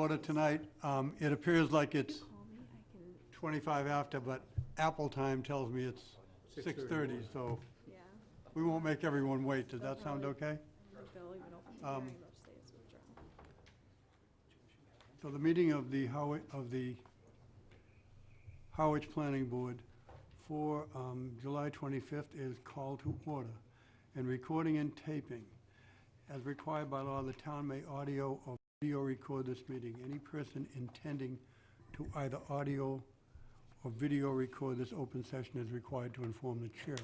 Order tonight. It appears like it's 25 after, but Apple time tells me it's 6:30, so Yeah, we won't make everyone wait. Does that sound okay? they'll even open the hearing, they'll say it's withdrawn. So the meeting of the Harwich Planning Board for July 25th is called to order. And recording and taping. As required by law, the town may audio or video record this meeting. Any person intending to either audio or video record this open session is required to inform the chair.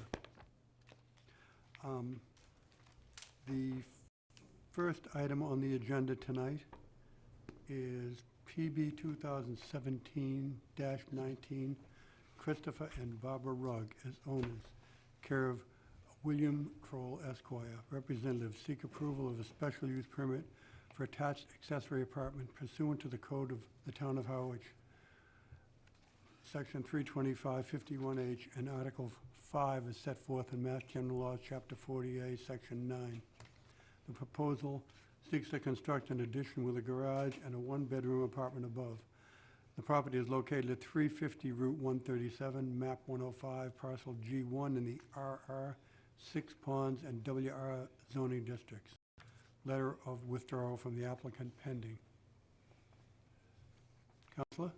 The first item on the agenda tonight is PB 2017-19, Christopher and Barbara Rugg as owners, care of William Kroll Esquire, representative, seek approval of a special use permit for attached accessory apartment pursuant to the code of the town of Harwich, section 325-51H, and Article 5 is set forth in Mass General Law, Chapter 40A, Section 9. The proposal seeks to construct an addition with a garage and a one-bedroom apartment above. The property is located at 350 Route 137, Map 105, Parcel G1 in the RR, Six Ponds, and WR zoning districts. Letter of withdrawal from the applicant pending. Councilor?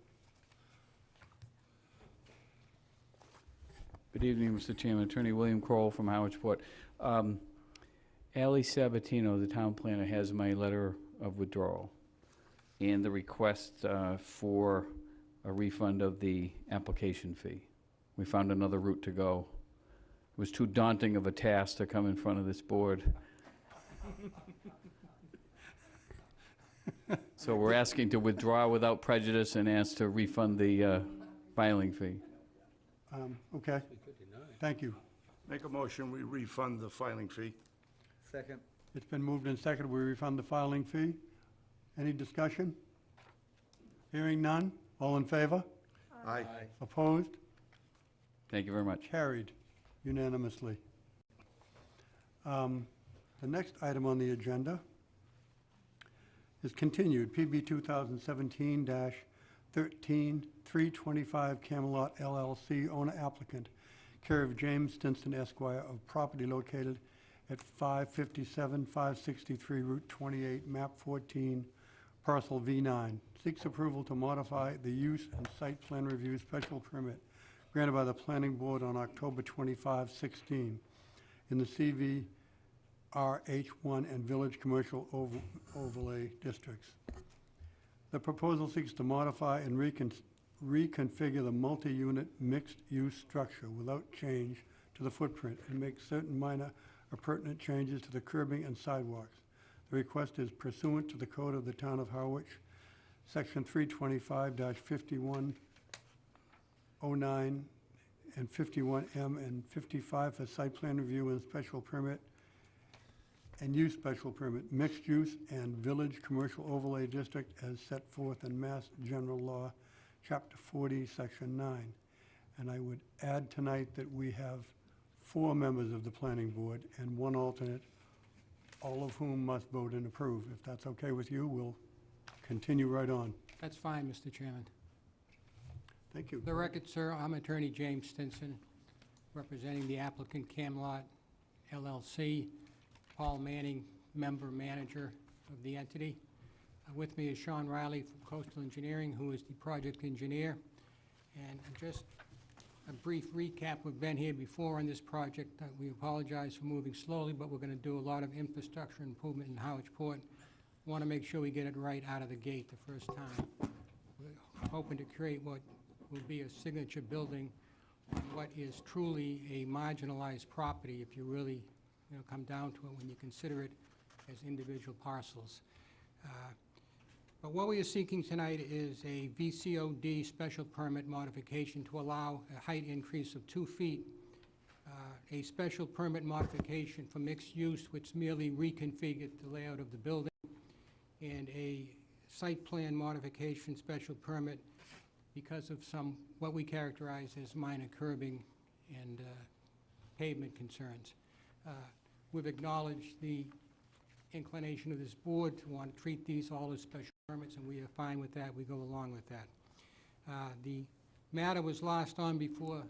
Good evening, Mr. Chairman. Attorney William Kroll from Harwich Port. Ali Sabatino, the town planner, has my letter of withdrawal and the request for a refund of the application fee. We found another route to go. It was too daunting of a task to come in front of this board. So we're asking to withdraw without prejudice and ask to refund the filing fee. Okay. Thank you. Make a motion, we refund the filing fee. Second. It's been moved and seconded. We refund the filing fee. Any discussion? Hearing none. All in favor? Aye. Opposed? Thank you very much. Carried unanimously. The next item on the agenda is continued, PB 2017-13, 325 Camelot LLC, owner applicant, care of James Stinson Esquire, of property located at 557-563 Route 28, Map 14, Parcel V9. Seeks approval to modify the use and site plan review special permit granted by the Planning Board on October 25-16 in the CV RH1 and Village Commercial Overlay Districts. The proposal seeks to modify and reconfigure the multi-unit mixed-use structure without change to the footprint and make certain minor or pertinent changes to the curbing and sidewalks. The request is pursuant to the code of the town of Harwich, section 325-5109 and 51M and 55 for site plan review and special permit and use special permit, mixed use and village commercial overlay district as set forth in Mass General Law, Chapter 40, Section 9. And I would add tonight that we have 4 members of the planning board and 1 alternate, all of whom must vote and approve. If that's okay with you, we'll continue right on. That's fine, Mr. Chairman. Thank you. For the record, sir, I'm Attorney James Stinson, representing the applicant Camelot LLC. Paul Manning, member manager of the entity. With me is Sean Riley from Coastal Engineering, who is the project engineer. And just a brief recap, we've been here before on this project. We apologize for moving slowly, but we're going to do a lot of infrastructure improvement in Harwich Port. Want to make sure we get it right out of the gate the first time. We're hoping to create what will be a signature building on what is truly a marginalized property if you really come down to it when you consider it as individual parcels. But what we are seeking tonight is a VCOD special permit modification to allow a height increase of 2 feet, a special permit modification for mixed use, which merely reconfigured the layout of the building, and a site plan modification special permit because of some, what we characterize as minor curbing and pavement concerns. We've acknowledged the inclination of this board to want to treat these all as special permits, and we are fine with that. We go along with that. The matter was last on before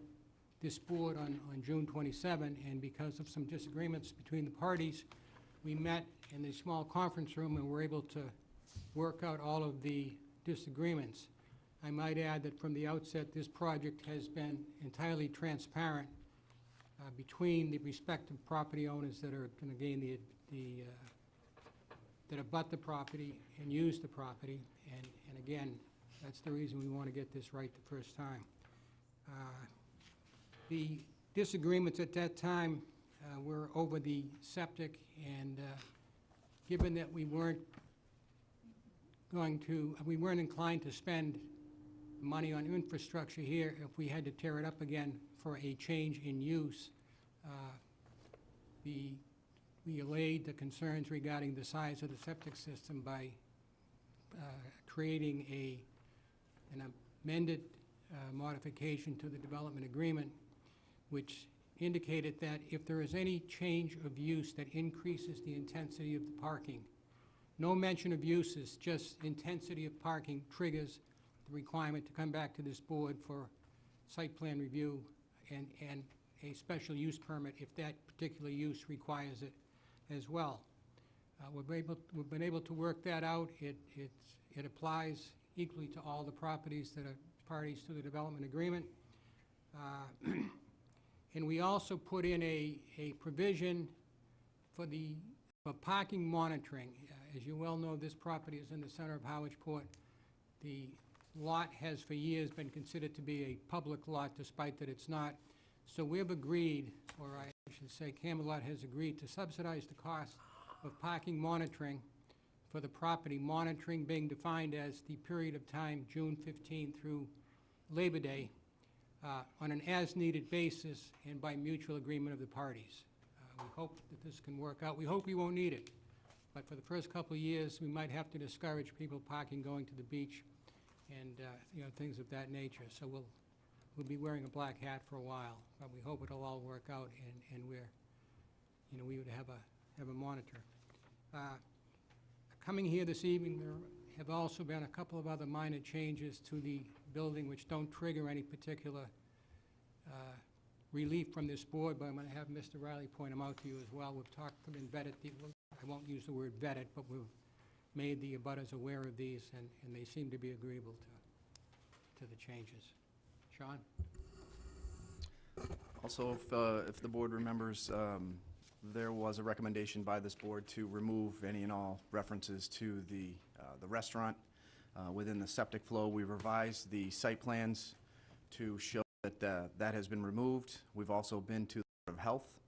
this board on June 27, and because of some disagreements between the parties, we met in the small conference room and were able to work out all of the disagreements. I might add that from the outset, this project has been entirely transparent between the respective property owners that are going to gain that abut the property and use the property. And again, that's the reason we want to get this right the first time. The disagreements at that time were over the septic, and given that we weren't inclined to spend money on infrastructure here, if we had to tear it up again for a change in use, we allayed the concerns regarding the size of the septic system by creating an amended modification to the development agreement, which indicated that if there is any change of use that increases the intensity of the parking, no mention of uses, just intensity of parking triggers the requirement to come back to this board for site plan review and a special use permit if that particular use requires it as well. We've been able to work that out. It applies equally to all the properties that are parties to the development agreement. And we also put in a provision for parking monitoring. As you well know, this property is in the center of Harwich Port. The lot has for years been considered to be a public lot, despite that it's not. So we've agreed, or I should say Camelot has agreed, to subsidize the cost of parking monitoring for the property, monitoring being defined as the period of time June 15 through Labor Day, on an as-needed basis and by mutual agreement of the parties. We hope that this can work out. We hope we won't need it, but for the first couple of years, we might have to discourage people parking going to the beach and things of that nature. So we'll be wearing a black hat for a while, but we hope it'll all work out, and we would have a monitor. Coming here this evening, there have also been a couple of other minor changes to the building which don't trigger any particular relief from this board, but I'm going to have Mr. Riley point them out to you as well. We've talked to them and vetted, I won't use the word vetted, but we've made the abutters aware of these, and they seem to be agreeable to the changes. Sean? Also, if the board remembers, there was a recommendation by this board to remove any and all references to the restaurant within the septic flow. We revised the site plans to show that that has been removed. We've also been to the Board of Health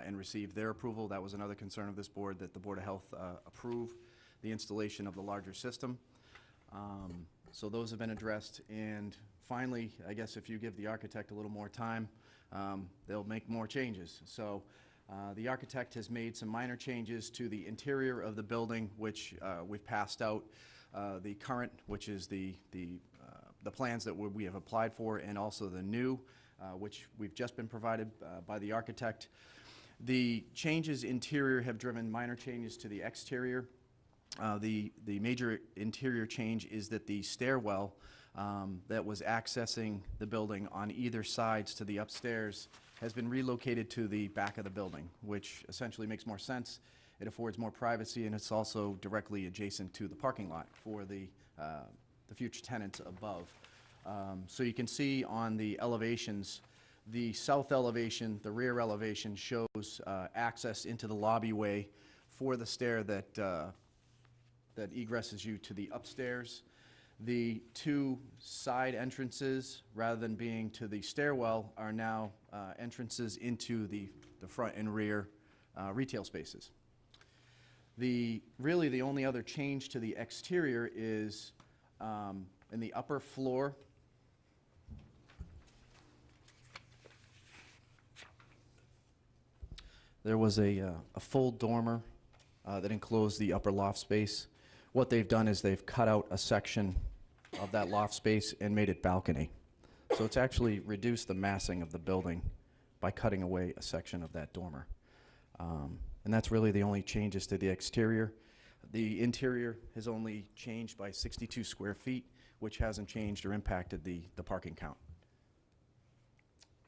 and received their approval. That was another concern of this board, that the Board of Health approve the installation of the larger system. So those have been addressed, and finally, I guess if you give the architect a little more time, they'll make more changes. So the architect has made some minor changes to the interior of the building, which we've passed out the current, which is the plans that we have applied for, and also the new, which we've just been provided by the architect. The changes interior have driven minor changes to the exterior. The major interior change is that the stairwell that was accessing the building on either sides to the upstairs has been relocated to the back of the building, which essentially makes more sense. It affords more privacy, and it's also directly adjacent to the parking lot for the future tenants above. So you can see on the elevations, the south elevation, the rear elevation shows access into the lobby-way for the stair that that egresses you to the upstairs. The two side entrances, rather than being to the stairwell, are now entrances into the front and rear retail spaces. Really the only other change to the exterior is in the upper floor. There was a full dormer that enclosed the upper loft space. What they've done is they've cut out a section of that loft space and made it balcony. So it's actually reduced the massing of the building by cutting away a section of that dormer. And that's really the only changes to the exterior. The interior has only changed by 62 square feet, which hasn't changed or impacted the parking count.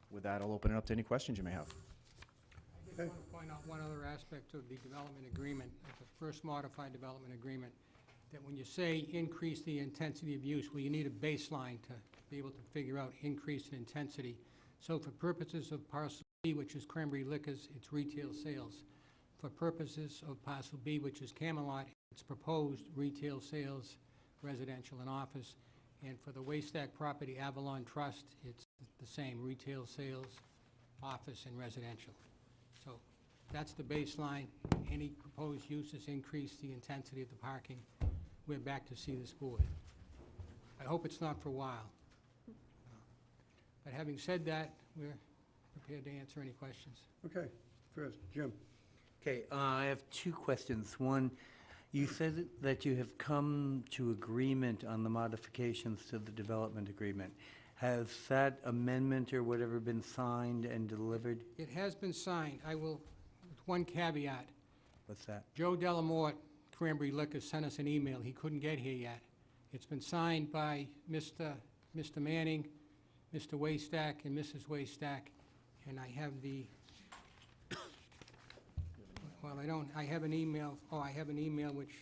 With that, I'll open it up to any questions you may have. I just want to point out one other aspect of the development agreement, of the first modified development agreement, that when you say increase the intensity of use, well, you need a baseline to be able to figure out increase in intensity. So for purposes of parcel B, which is Cranberry Liquors, it's retail sales. For purposes of parcel B, which is Camelot, it's proposed retail sales, residential and office. And for the Waystack property, Avalon Trust, it's the same, retail sales, office, and residential. So that's the baseline. Any proposed uses increase the intensity of the parking. We're back to see this board. I hope it's not for a while. But having said that, we're prepared to answer any questions. Okay, first, Jim. Okay, I have two questions. One, you said that you have come to agreement on the modifications to the development agreement. Has that amendment or whatever been signed and delivered? It has been signed. I will, with one caveat, What's that? Joe Delamort, Cranberry Liquors, sent us an email. He couldn't get here yet. It's been signed by Mr. Manning, Mr. Waystack, and Mrs. Waystack, and I have the, well, I have an email, I have an email which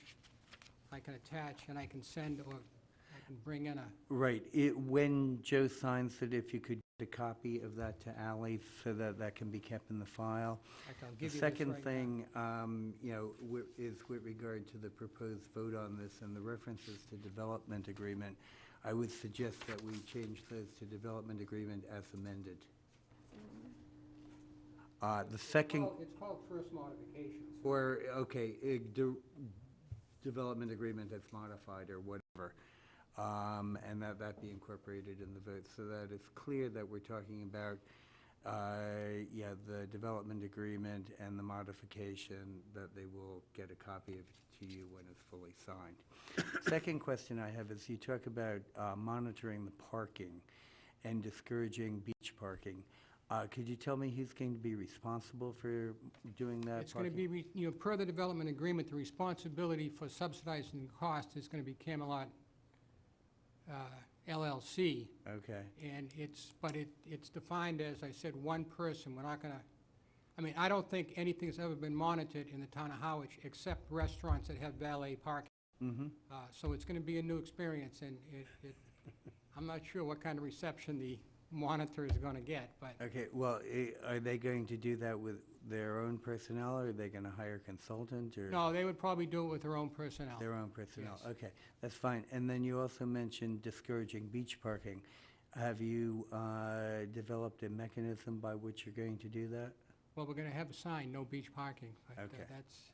I can attach and I can send, or I can bring in a, Right, when Joe signs it, if you could get a copy of that to Ally so that that can be kept in the file. I'll The give you this second right now. thing, you know, is with regard to the proposed vote on this and the references to development agreement. I would suggest that we change those to development agreement as amended. The second, It's called first modifications. or, okay, development agreement that's modified or whatever, and that be incorporated in the vote, so that it's clear that we're talking about, yeah, the development agreement and the modification, that they will get a copy of it to you when it's fully signed. Second question I have is, you talk about monitoring the parking and discouraging beach parking. Could you tell me who's going to be responsible for doing that? It's going to parking? be, per the development agreement, the responsibility for subsidizing the cost is going to be Camelot LLC. Okay, And it's defined as, I said, one person. We're not going to, I mean, I don't think anything's ever been monitored in the town of Harwich except restaurants that have valet parking. mm-hmm, So it's going to be a new experience, and I'm not sure what kind of reception the monitor is going to get, but okay, well, are they going to do that with their own personnel, or are they gonna hire a consultant, or? no, they would probably do it with their own personnel. Their own personnel, Yes. okay, that's fine. And then you also mentioned discouraging beach parking. Have you developed a mechanism by which you're going to do that? Well, we're going to have a sign, no beach parking, but Okay. that's,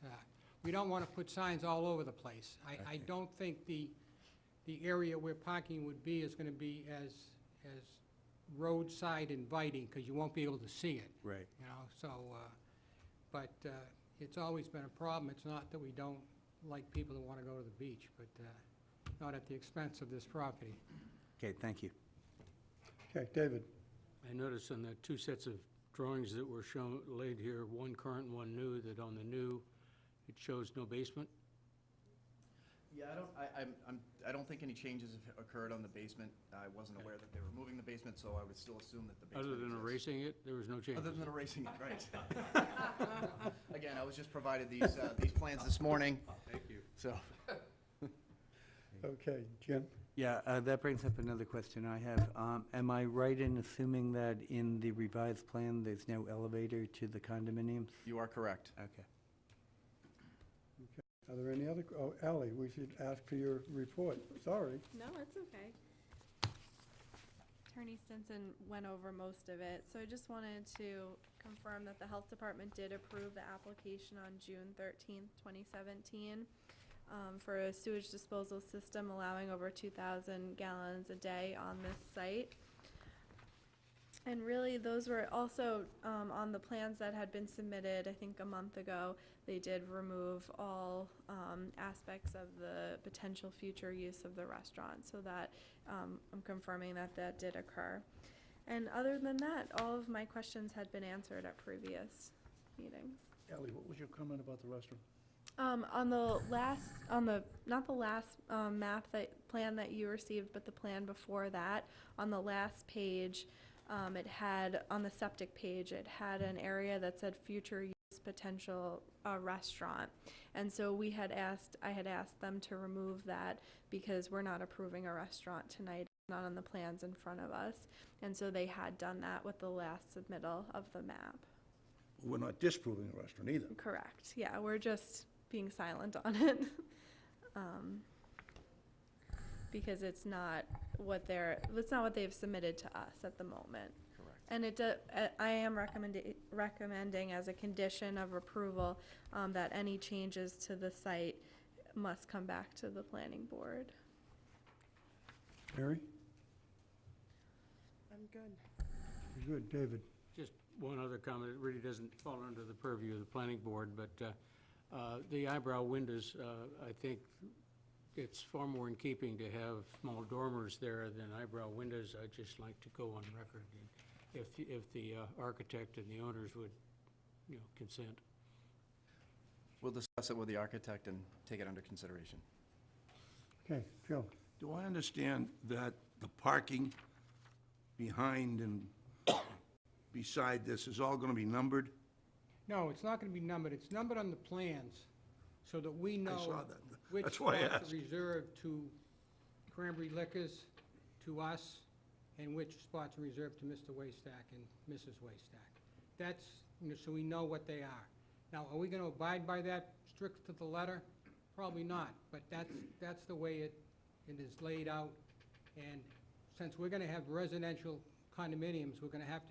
we don't want to put signs all over the place. I Okay. don't think the area where parking would be is going to be as roadside inviting, because you won't be able to see it, Right, so, but it's always been a problem. It's not that we don't like people that want to go to the beach, but not at the expense of this property. okay, thank you. Okay, David. I noticed on the two sets of drawings that were shown, laid here, one current and one new, that on the new, it shows no basement. Yeah, I don't think any changes have occurred on the basement. I wasn't aware that they were moving the basement, so I would still assume that the basement Other than exists. erasing it, there was no change. Other than erasing it, right. Again, I was just provided these plans this morning, Thank you. so. Okay, Jim. Yeah, that brings up another question I have. Am I right in assuming that in the revised plan, there's no elevator to the condominiums? You are correct. Okay. Are there any other, oh, Ally, we should ask for your report. Sorry. No, it's okay. Attorney Stinson went over most of it, so I just wanted to confirm that the health department did approve the application on June 13th, 2017, for a sewage disposal system allowing over 2,000 gallons a day on this site. And really, those were also on the plans that had been submitted, I think, a month ago. They did remove all aspects of the potential future use of the restaurant, so that I'm confirming that that did occur. And other than that, all of my questions had been answered at previous meetings. Ally, what was your comment about the restaurant? On the last, not the last, plan that you received, but the plan before that, on the last page, it had, on the septic page, it had an area that said future use potential, restaurant. And so I had asked them to remove that because we're not approving a restaurant tonight, it's not on the plans in front of us. And so they had done that with the last submittal of the map. We're not disproving a restaurant either. Correct, yeah, we're just being silent on it. Because it's not what they've submitted to us at the moment. Correct. And I am recommending as a condition of approval, that any changes to the site must come back to the planning board. Mary? I'm good. You're good. David? Just one other comment, it really doesn't fall under the purview of the planning board, but the eyebrow windows, I think it's far more in keeping to have small dormers there than eyebrow windows. I'd just like to go on record, and if the architect and the owners would, consent. We'll discuss it with the architect and take it under consideration. Okay, Joe? Do I understand that the parking behind and beside this is all going to be numbered? No, it's not going to be numbered. It's numbered on the plans so that we know I saw that. which That's why I spots asked. are reserved to Cranberry Liquors, to us, and which spots are reserved to Mr. Waystack and Mrs. Waystack. That's, so we know what they are. Now, are we going to abide by that strict to the letter? Probably not, but that's the way it is laid out. And since we're going to have residential condominiums, we're going to have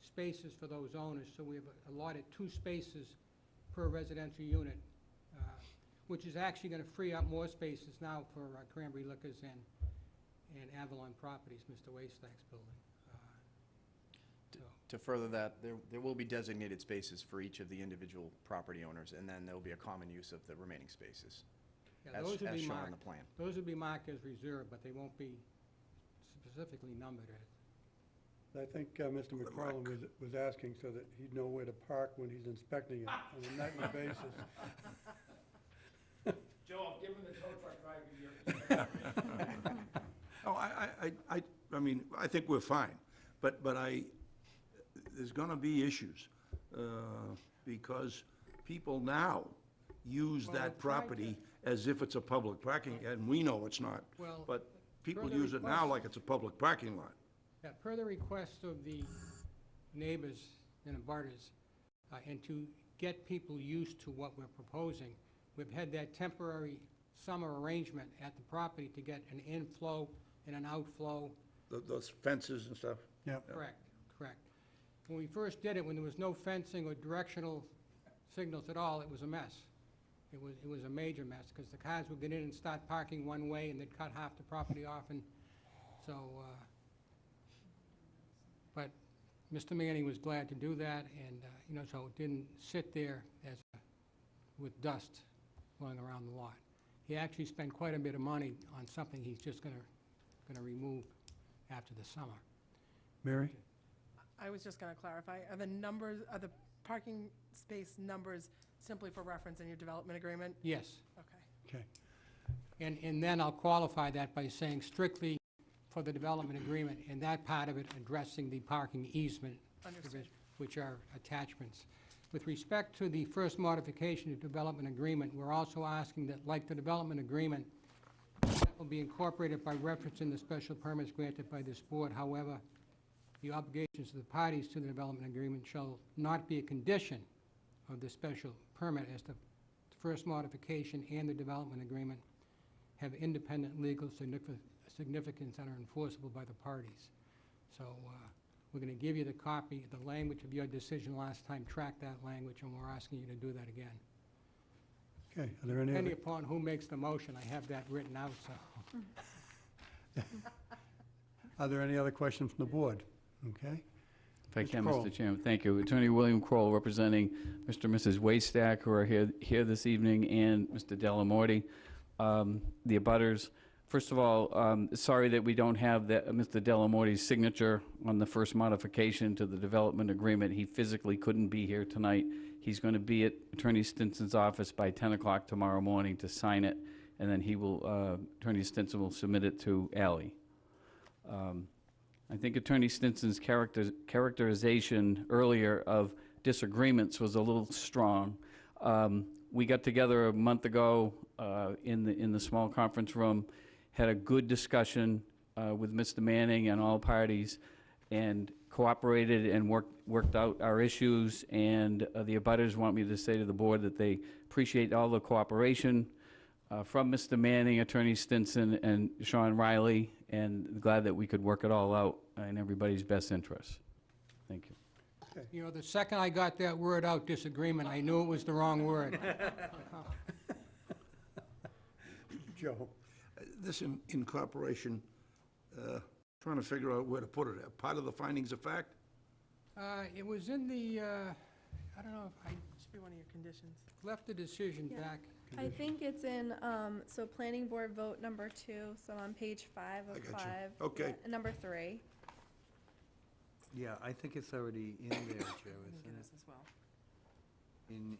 spaces for those owners, so we have allotted 2 spaces per residential unit, which is actually going to free up more spaces now for Cranberry Liquors and Avalon Properties, Mr. Waystack's building. To further that, there will be designated spaces for each of the individual property owners, and then there will be a common use of the remaining spaces, Yeah, as those will be shown on marked. the plan. Those will be marked as reserved, but they won't be specifically numbered as. I think Mr. McFarland was asking so that he'd know where to park when he's inspecting it on a nightly basis. Joe, I'm giving the tow truck driver your... I mean, I think we're fine, but there's going to be issues, because people now use Well, I'm that trying property as if it's a public parking, and we know it's not. Well, But people further use it now request- like it's a public parking lot. Yeah, per the request of the neighbors and abutters, and to get people used to what we're proposing, we've had that temporary summer arrangement at the property to get an inflow and an outflow. Those fences and stuff. Yeah. Correct, correct. When we first did it, when there was no fencing or directional signals at all, it was a mess. It was a major mess, because the cars would get in and start parking one way, and they'd cut half the property off, and so, but Mr. Manning was glad to do that, and, so it didn't sit there with dust going around the lot. He actually spent quite a bit of money on something he's just gonna remove after the summer. Mary? I was just going to clarify, are the parking space numbers simply for reference in your development agreement? Yes. Okay. Okay. And then I'll qualify that by saying strictly for the development agreement, and that part of it addressing the parking easement, Understood. which are attachments. With respect to the first modification of development agreement, we're also asking that, like the development agreement, that will be incorporated by reference in the special permits granted by this board. However, the obligations of the parties to the development agreement shall not be a condition of the special permit, as the first modification and the development agreement have independent legal significance and are enforceable by the parties. So we're going to give you the copy, the language of your decision last time, track that language, and we're asking you to do that again. Okay, are there any Depending other, upon who makes the motion, I have that written out, so. are there any other questions from the board? Okay. If I Mr. can, Kroll. Mr. Chairman, thank you. Attorney William Kroll, representing Mr. and Mrs. Waystack, who are here this evening, and Mr. Delamorte. The abutters, First of all, sorry that we don't have that, Mr. Delamorte's signature on the first modification to the development agreement. He physically couldn't be here tonight. He's going to be at Attorney Stinson's office by 10 o'clock tomorrow morning to sign it, and then he will, Attorney Stinson will submit it to Ally. I think Attorney Stinson's characterization earlier of disagreements was a little strong. We got together a month ago in the small conference room, had a good discussion with Mr. Manning and all parties, and cooperated and worked out our issues. And the abutters want me to say to the board that they appreciate all the cooperation from Mr. Manning, Attorney Stinson, and Sean Riley, and glad that we could work it all out in everybody's best interest. Thank you. You know, the second I got that word out, disagreement, I knew it was the wrong word. Joe? This incorporation, trying to figure out where to put it. Part of the findings of fact? It was in the, I don't know if I Should be one of your conditions. left the decision Yeah. back. I think it's in, so planning board vote number 2, so on page 5 I of got you. 5. Okay. Yeah, and number 3. Yeah, I think it's already in there, Joe, I'm gonna get isn't us as well. it?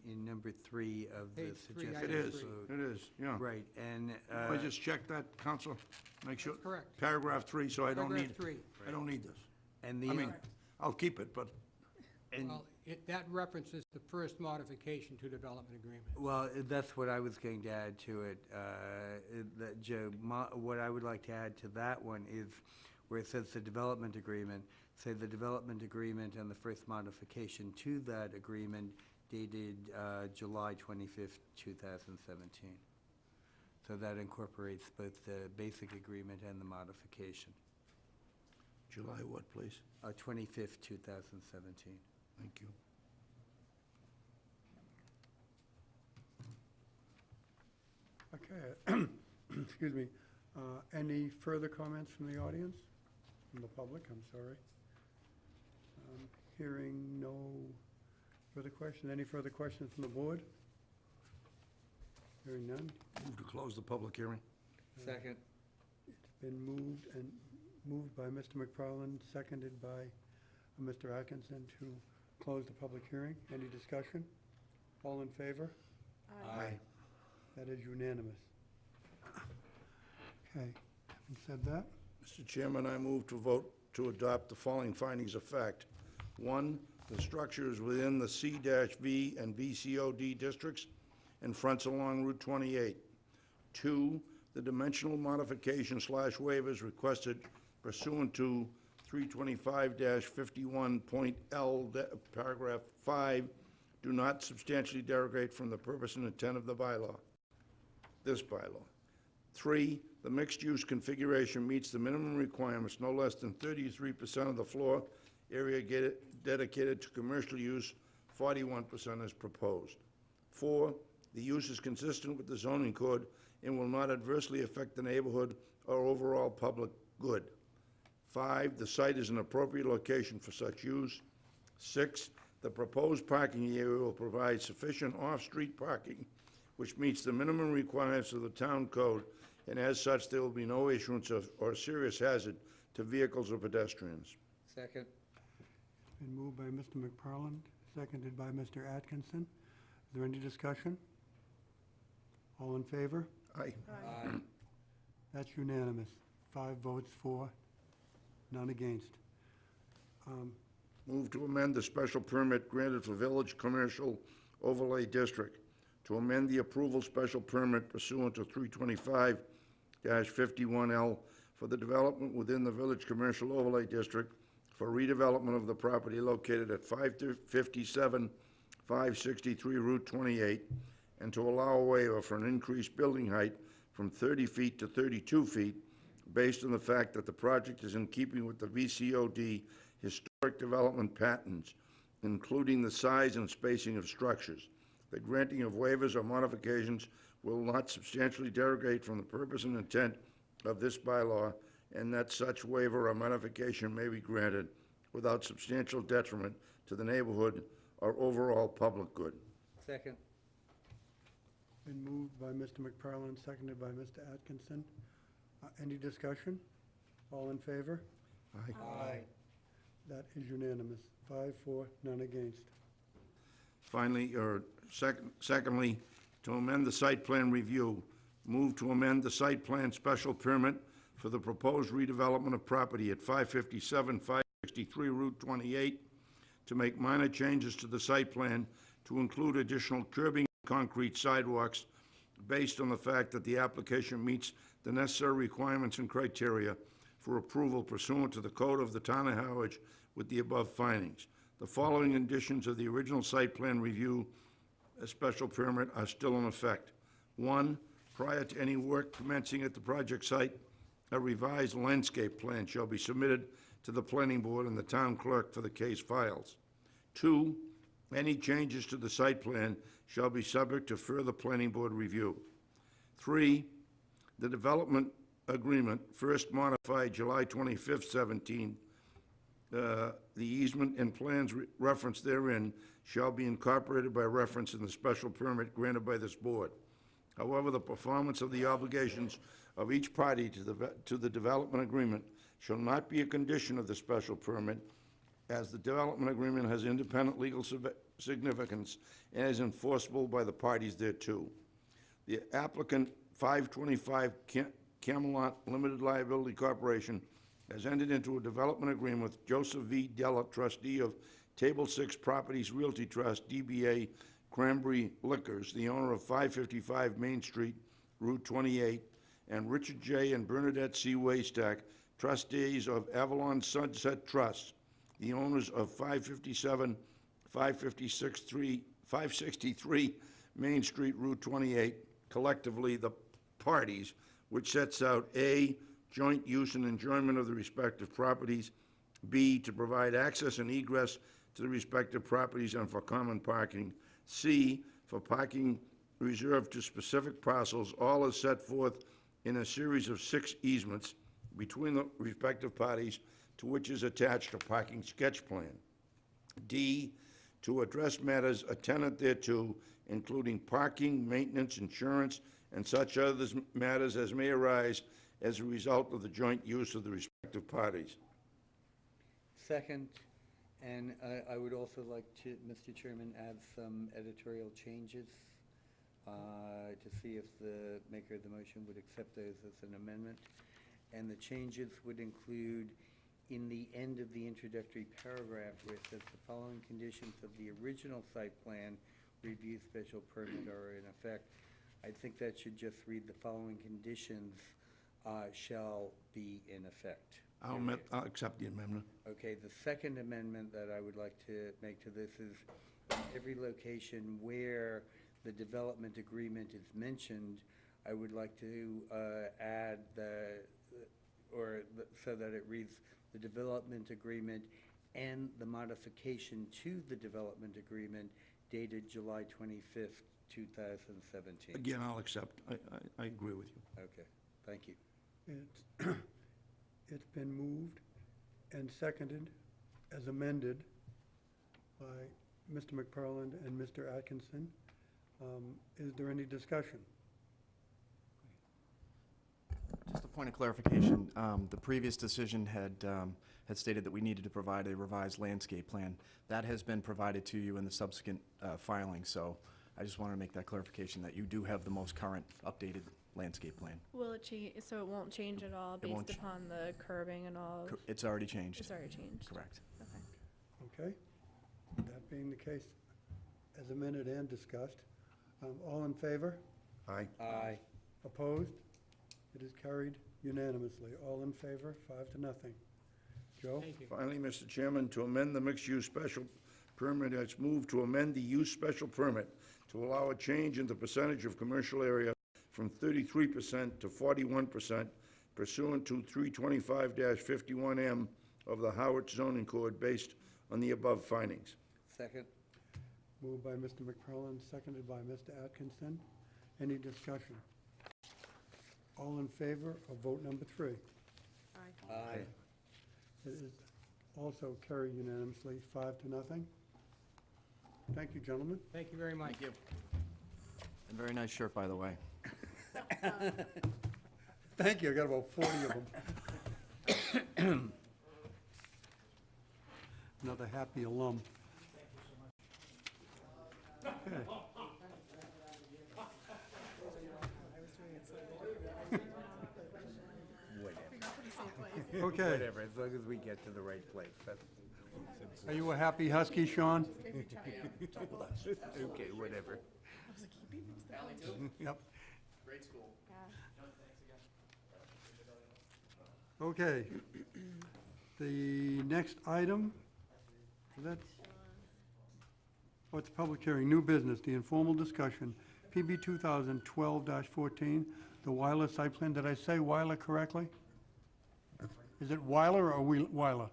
In number 3 of the Page 3, suggested It item is, three. vote. it is, yeah. Right, and, I just check that, Counsel, make sure. That's correct. Paragraph 3, so I don't need, Paragraph 3. I don't need this. and I the, mean, I'll keep it, but and, Well, that references the first modification to development agreement. well, that's what I was going to add to it, that, Joe, what I would like to add to that one is where it says the development agreement, say the development agreement and the first modification to that agreement dated July 25th, 2017. So that incorporates both the basic agreement and the modification. July what, please? 25th, 2017. Thank you. Okay, excuse me. Any further comments from the audience? From the public, I'm sorry. Hearing no further questions. Any further questions from the board? Hearing none. Move to close the public hearing. Second. It's been moved by Mr. McFarland, seconded by Mr. Atkinson to close the public hearing. Any discussion? All in favor? Aye. That is unanimous. Okay, having said that, Mr. Chairman, I move to vote to adopt the following findings of fact. 1, the structure is within the C-V and VCOD districts and fronts along Route 28. 2, the dimensional modification/waivers requested pursuant to 325-51.L, paragraph 5, do not substantially derogate from the purpose and intent of the bylaw, this bylaw. 3, the mixed-use configuration meets the minimum requirements, no less than 33% of the floor area dedicated to commercial use, 41% is proposed. 4, the use is consistent with the zoning code and will not adversely affect the neighborhood or overall public good. 5, the site is an appropriate location for such use. 6, the proposed parking area will provide sufficient off-street parking, which meets the minimum requirements of the town code, and as such, there will be no issuance of or serious hazard to vehicles or pedestrians. Second. it's been moved by Mr. McFarland, seconded by Mr. Atkinson. Is there any discussion? All in favor? Aye. That's unanimous. 5 votes for, none against. Move to amend the special permit granted for Village Commercial Overlay District, to amend the approval special permit pursuant to 325-51L for the development within the Village Commercial Overlay District for redevelopment of the property located at 557, 563 Route 28, and to allow a waiver for an increased building height from 30 feet to 32 feet, based on the fact that the project is in keeping with the VCOD historic development patterns, including the size and spacing of structures. The granting of waivers or modifications will not substantially derogate from the purpose and intent of this bylaw, and that such waiver or modification may be granted without substantial detriment to the neighborhood or overall public good. Second. Been moved by Mr. McFarland, seconded by Mr. Atkinson. Any discussion? All in favor? Aye. That is unanimous. 5-4, none against. Finally, secondly, to amend the site plan review, move to amend the site plan special permit for the proposed redevelopment of property at 557, 563 Route 28 to make minor changes to the site plan to include additional curbing and concrete sidewalks based on the fact that the application meets the necessary requirements and criteria for approval pursuant to the code of the town of Harwich with the above findings. The following conditions of the original site plan review, a special permit, are still in effect. 1, prior to any work commencing at the project site, a revised landscape plan shall be submitted to the planning board and the town clerk for the case files. 2, any changes to the site plan shall be subject to further planning board review. 3, the development agreement, first modified July 25th, 17, the easement and plans referenced therein shall be incorporated by reference in the special permit granted by this board. However, the performance of the obligations of each party to the development agreement shall not be a condition of the special permit, as the development agreement has independent legal significance and is enforceable by the parties thereto. The applicant, 525 Camelot Limited Liability Corporation, has entered into a development agreement with Joseph V. Della, trustee of Table 6 Properties Realty Trust, DBA Cranberry Liquors, the owner of 555 Main Street, Route 28, and Richard J. and Bernadette C. Waystack, trustees of Avalon Sunset Trust, the owners of 557, 563 Main Street, Route 28, collectively the parties, which sets out A, joint use and enjoyment of the respective properties, B, to provide access and egress to the respective properties and for common parking, C, for parking reserved to specific parcels, all as set forth in a series of 6 easements between the respective parties, to which is attached a parking sketch plan. D, to address matters attendant thereto, including parking, maintenance, insurance, and such other matters as may arise as a result of the joint use of the respective parties. Second, and I would also like to, Mr. Chairman, add some editorial changes to see if the maker of the motion would accept those as an amendment. And the changes would include, in the end of the introductory paragraph, where it says the following conditions of the original site plan review special permit are in effect. I think that should just read the following conditions shall be in effect. I'll accept the amendment. Okay, the second amendment that I would like to make to this is every location where the development agreement is mentioned, I would like to add so that it reads the development agreement and the modification to the development agreement dated July 25th, 2017. Again, I'll accept. I agree with you. Okay, thank you. It's been moved and seconded as amended by Mr. McParland and Mr. Atkinson. Is there any discussion? Just a point of clarification, the previous decision had stated that we needed to provide a revised landscape plan. That has been provided to you in the subsequent filing, so I just wanted to make that clarification that you do have the most current updated landscape plan. Will it change, so it won't change at all It won't based upon the curbing and all? It's already changed. It's already changed? Correct. Okay. Okay. That being the case, as amended and discussed, all in favor? Aye. Aye. Opposed? It is carried unanimously. All in favor, 5-0. Joe? Thank you. Finally, Mr. Chairman, to amend the mixed-use special permit, it's moved to amend the use special permit to allow a change in the percentage of commercial area from 33% to 41% pursuant to 325-51M of the Harwich zoning code based on the above findings. Second? Moved by Mr. McParland, seconded by Mr. Atkinson. Any discussion? All in favor of vote number 3? Aye. Aye. It is also carried unanimously, 5-0. Thank you, gentlemen. Thank you very much. Thank you. And very nice shirt, by the way. Thank you, I got about 40 of them. Another happy alum. Okay. Okay, Whatever, as long as we get to the right place. are you a happy husky, Sean? Okay, whatever. Yep. Great school. Okay. The next item, is that, oh, it's a public hearing, new business, the informal discussion, PB 2012-14, the Weiler site plan. Did I say Weiler correctly? Is it Weiler or Weiler?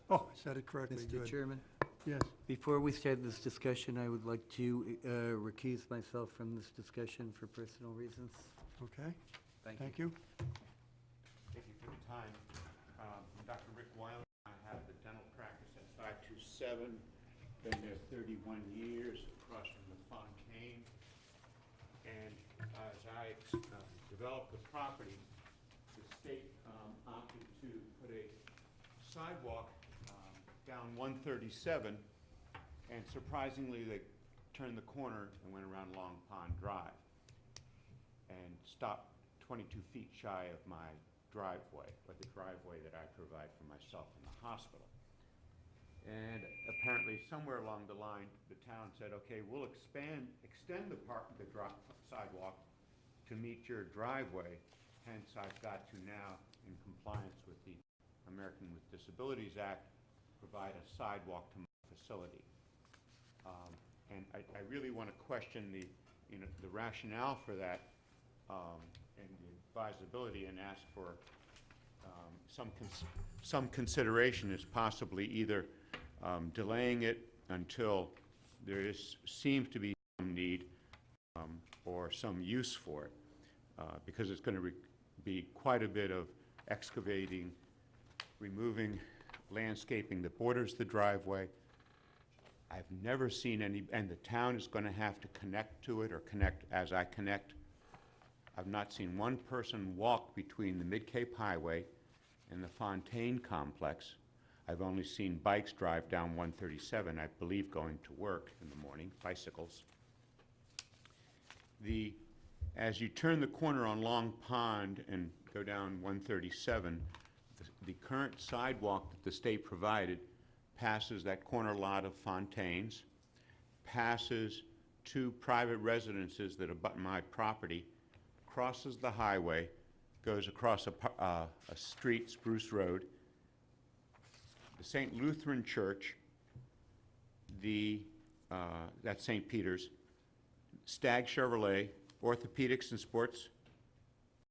Oh, I said it correctly, Mr. good. Chairman, Yes, before we start this discussion, I would like to recuse myself from this discussion for personal reasons. okay, Thank you. thank you. Thank you for the time. I'm Dr. Rick Weiler. I have the dental practice at 527. Been there 31 years, across from the Fontaine. And as I developed the property, the state opted to put a sidewalk down 137. And surprisingly, they turned the corner and went around Long Pond Drive and stopped 22 feet shy of my driveway, or the driveway that I provide for myself in the hospital. And apparently somewhere along the line, the town said, okay, we'll extend the sidewalk to meet your driveway. Hence, I've got to now, in compliance with the American with Disabilities Act, provide a sidewalk to my facility. And I really want to question the rationale for that and the advisability, and ask for some consideration as possibly either delaying it until there seems to be some need or some use for it, because it's going to be quite a bit of excavating, removing landscaping that borders the driveway. I've never seen any, and the town is going to have to connect to it or connect as I connect. I've not seen one person walk between the Mid-Cape Highway and the Fontaine complex. I've only seen bikes drive down 137, I believe going to work in the morning, bicycles. As you turn the corner on Long Pond and go down 137, the current sidewalk that the state provided passes that corner lot of Fontaine's, passes two private residences that abut my property, crosses the highway, goes across a street, Spruce Road, the St. Lutheran Church, that's St. Peter's, Stag Chevrolet, Orthopedics and Sports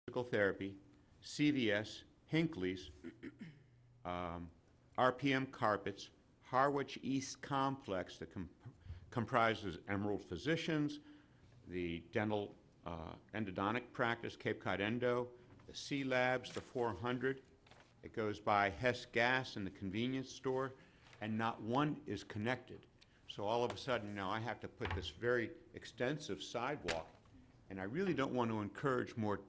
Physical Therapy, CVS, Hinckley's, RPM Carpets, Harwich East Complex that comprises Emerald Physicians, the dental endodontic practice, Cape Cod Endo, the C Labs, the 400. It goes by Hess Gas and the convenience store, and not one is connected. So all of a sudden now I have to put this very extensive sidewalk, and I really don't want to encourage more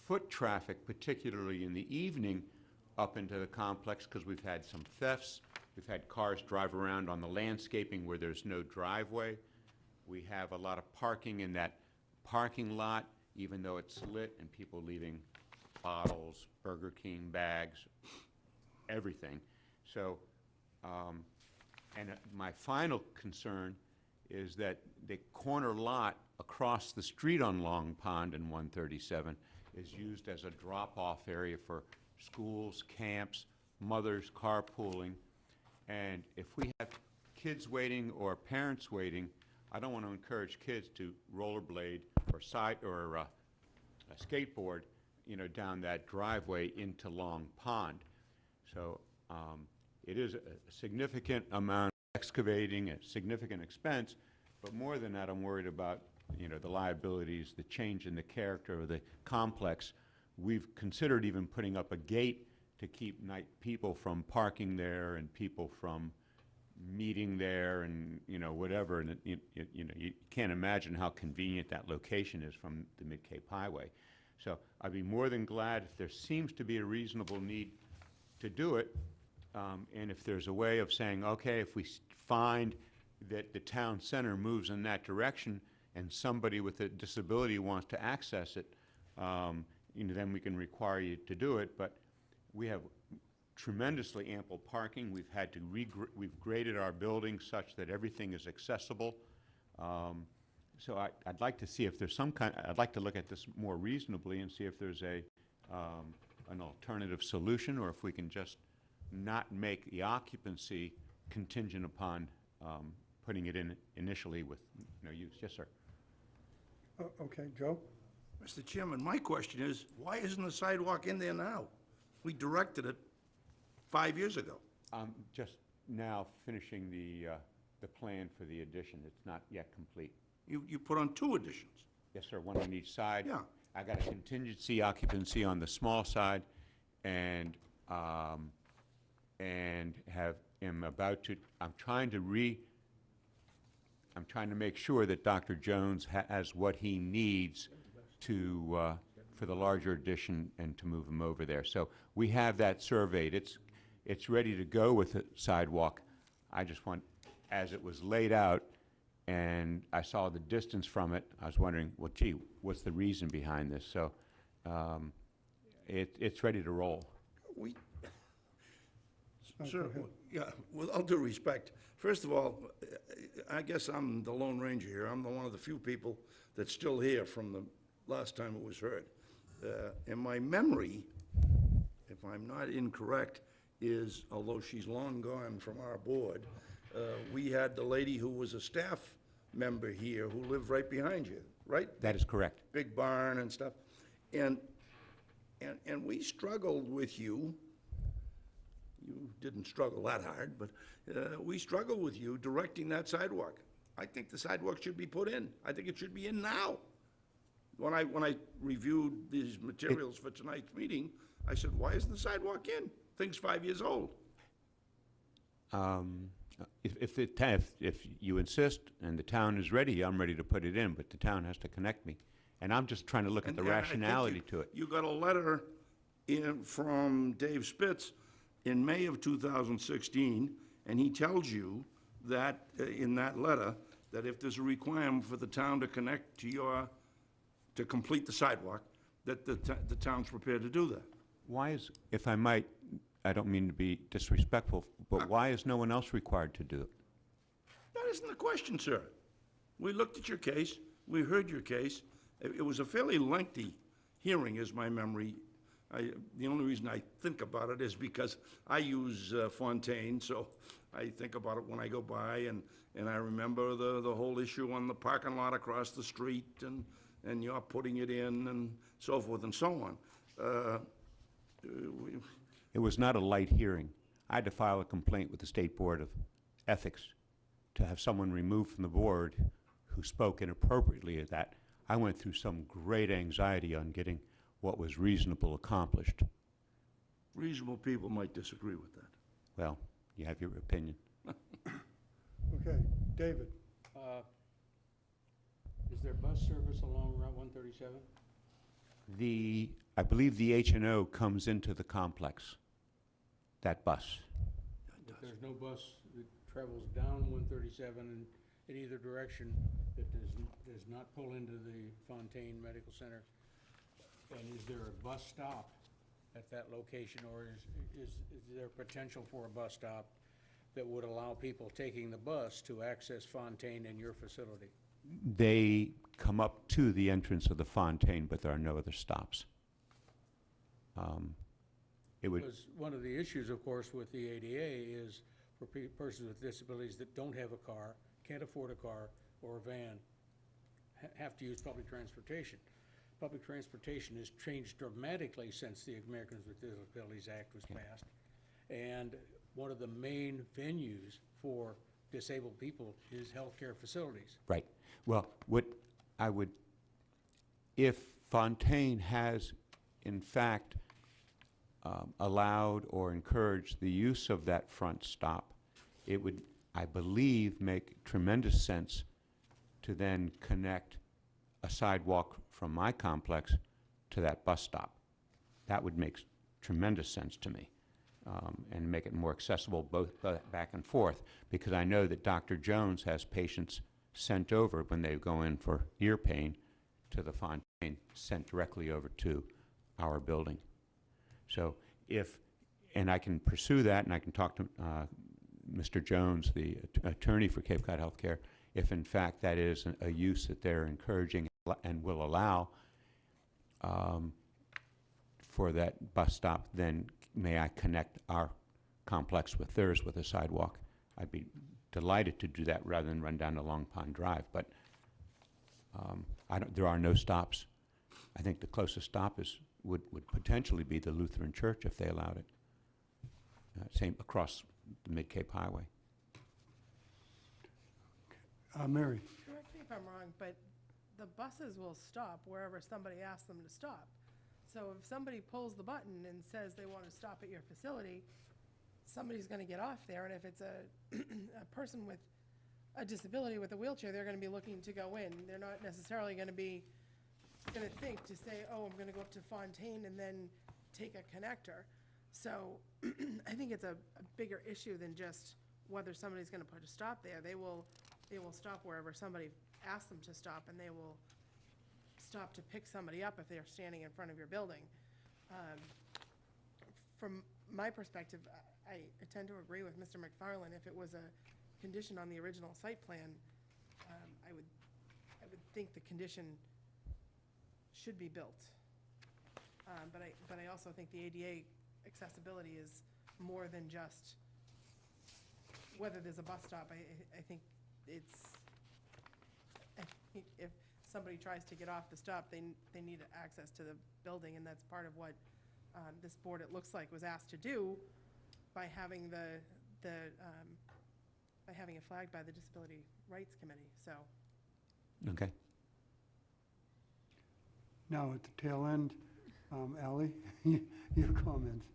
foot traffic, particularly in the evening, up into the complex, because we've had some thefts. We've had cars drive around on the landscaping where there's no driveway. We have a lot of parking in that parking lot, even though it's lit, and people leaving bottles, Burger King bags, everything. So, my final concern is that the corner lot across the street on Long Pond and 137 is used as a drop-off area for schools, camps, mothers carpooling. And if we have kids waiting or parents waiting, I don't want to encourage kids to rollerblade or skateboard, down that driveway into Long Pond. So it is a significant amount of excavating, a significant expense, but more than that, I'm worried about, the liabilities, the change in the character of the complex. We've considered even putting up a gate to keep night people from parking there and people from meeting there and, whatever. And, you can't imagine how convenient that location is from the Mid-Cape Highway. So I'd be more than glad if there seems to be a reasonable need to do it, and if there's a way of saying, okay, if we find that the town center moves in that direction and somebody with a disability wants to access it, then we can require you to do it. But we have tremendously ample parking. We've had to we've graded our buildings such that everything is accessible. So I'd like to see if there's some kind, I'd like to look at this more reasonably and see if there's an alternative solution, or if we can just not make the occupancy contingent upon putting it in initially with no use. Yes, sir. Okay, Joe? Mr. Chairman, my question is, why isn't the sidewalk in there now? We directed it 5 years ago. Just now finishing the plan for the addition. It's not yet complete. You put on 2 additions. Yes, sir, one on each side. Yeah. I got a contingency occupancy on the small side, and am about to, I'm trying to make sure that Dr. Jones has what he needs to, for the larger addition and to move him over there. So we have that surveyed. It's ready to go with the sidewalk. I just want, as it was laid out, and I saw the distance from it, I was wondering, well, gee, what's the reason behind this? So it's ready to roll. We, Oh, sir, go ahead. yeah, with all due respect, first of all, I guess I'm the Lone Ranger here. I'm one of the few people that's still here from the last time it was heard. And my memory, if I'm not incorrect, is, although she's long gone from our board, we had the lady who was a staff member here who lived right behind you, right? That is correct. Big barn and stuff. And we struggled with you. You didn't struggle that hard, but we struggled with you directing that sidewalk. I think the sidewalk should be put in. I think it should be in now. When I reviewed these materials for tonight's meeting, I said, why isn't the sidewalk in? Thing's 5 years old. If you insist and the town is ready, I'm ready to put it in, but the town has to connect me. And I'm just trying to look at the And I think rationality to it. You got a letter from Dave Spitz in May of 2016, and he tells you that, in that letter, that if there's a requirement for the town to connect to complete the sidewalk, that the town's prepared to do that. Why is, if I might, I don't mean to be disrespectful, but why is no one else required to do it? That isn't the question, sir. We looked at your case, we heard your case. It was a fairly lengthy hearing, is my memory. The only reason I think about it is because I use Fontaine, so I think about it when I go by, and I remember the whole issue on the parking lot across the street, and you're putting it in, and so forth and so on. It was not a light hearing. I had to file a complaint with the State Board of Ethics to have someone removed from the board who spoke inappropriately at that. I went through some great anxiety on getting what was reasonable accomplished. Reasonable people might disagree with that. Well, you have your opinion. Okay, David? Is there bus service along Route 137? I believe the H&O comes into the complex, that bus. If there's no bus that travels down 137 in either direction that does not pull into the Fontaine Medical Center, and is there a bus stop at that location, or is there potential for a bus stop that would allow people taking the bus to access Fontaine in your facility? They come up to the entrance of the Fontaine, but there are no other stops. It would, Because one of the issues, of course, with the ADA is for persons with disabilities that don't have a car, can't afford a car or a van, have to use public transportation. Public transportation has changed dramatically since the Americans with Disabilities Act was passed. And one of the main venues for disabled people is healthcare facilities. right. Well, what I would, if Fontaine has, in fact, allowed or encouraged the use of that front stop, it would, I believe, make tremendous sense to then connect a sidewalk from my complex to that bus stop. That would make tremendous sense to me, and make it more accessible both back and forth, because I know that Dr. Jones has patients sent over when they go in for ear pain to the Fontaine, sent directly over to our building. So and I can pursue that, and I can talk to Mr. Jones, the attorney for Cape Cod Healthcare, if in fact that is a use that they're encouraging and will allow for that bus stop, then may I connect our complex with theirs with a sidewalk. I'd be delighted to do that rather than run down to Long Pond Drive, but there are no stops. I think the closest stop would potentially be the Lutheran Church if they allowed it. Same across the Mid-Cape Highway. Mary? Correct me if I'm wrong, but the buses will stop wherever somebody asks them to stop. So if somebody pulls the button and says they want to stop at your facility, somebody's going to get off there, and if it's a person with a disability with a wheelchair, they're going to be looking to go in. They're not necessarily going to think to say, oh, I'm going to go up to Fontaine and then take a connector. So I think it's a bigger issue than just whether somebody's going to put a stop there. They will stop wherever somebody asks them to stop, and they will stop to pick somebody up if they're standing in front of your building. From my perspective, I tend to agree with Mr. McFarland. If it was a condition on the original site plan, I would think the condition should be built. But I also think the ADA accessibility is more than just whether there's a bus stop. I think if somebody tries to get off the stop, they need access to the building, and that's part of what this board, it looks like, was asked to do by having by having it flagged by the Disability Rights Committee. So. Okay. Now, at the tail end, Ally, your comments.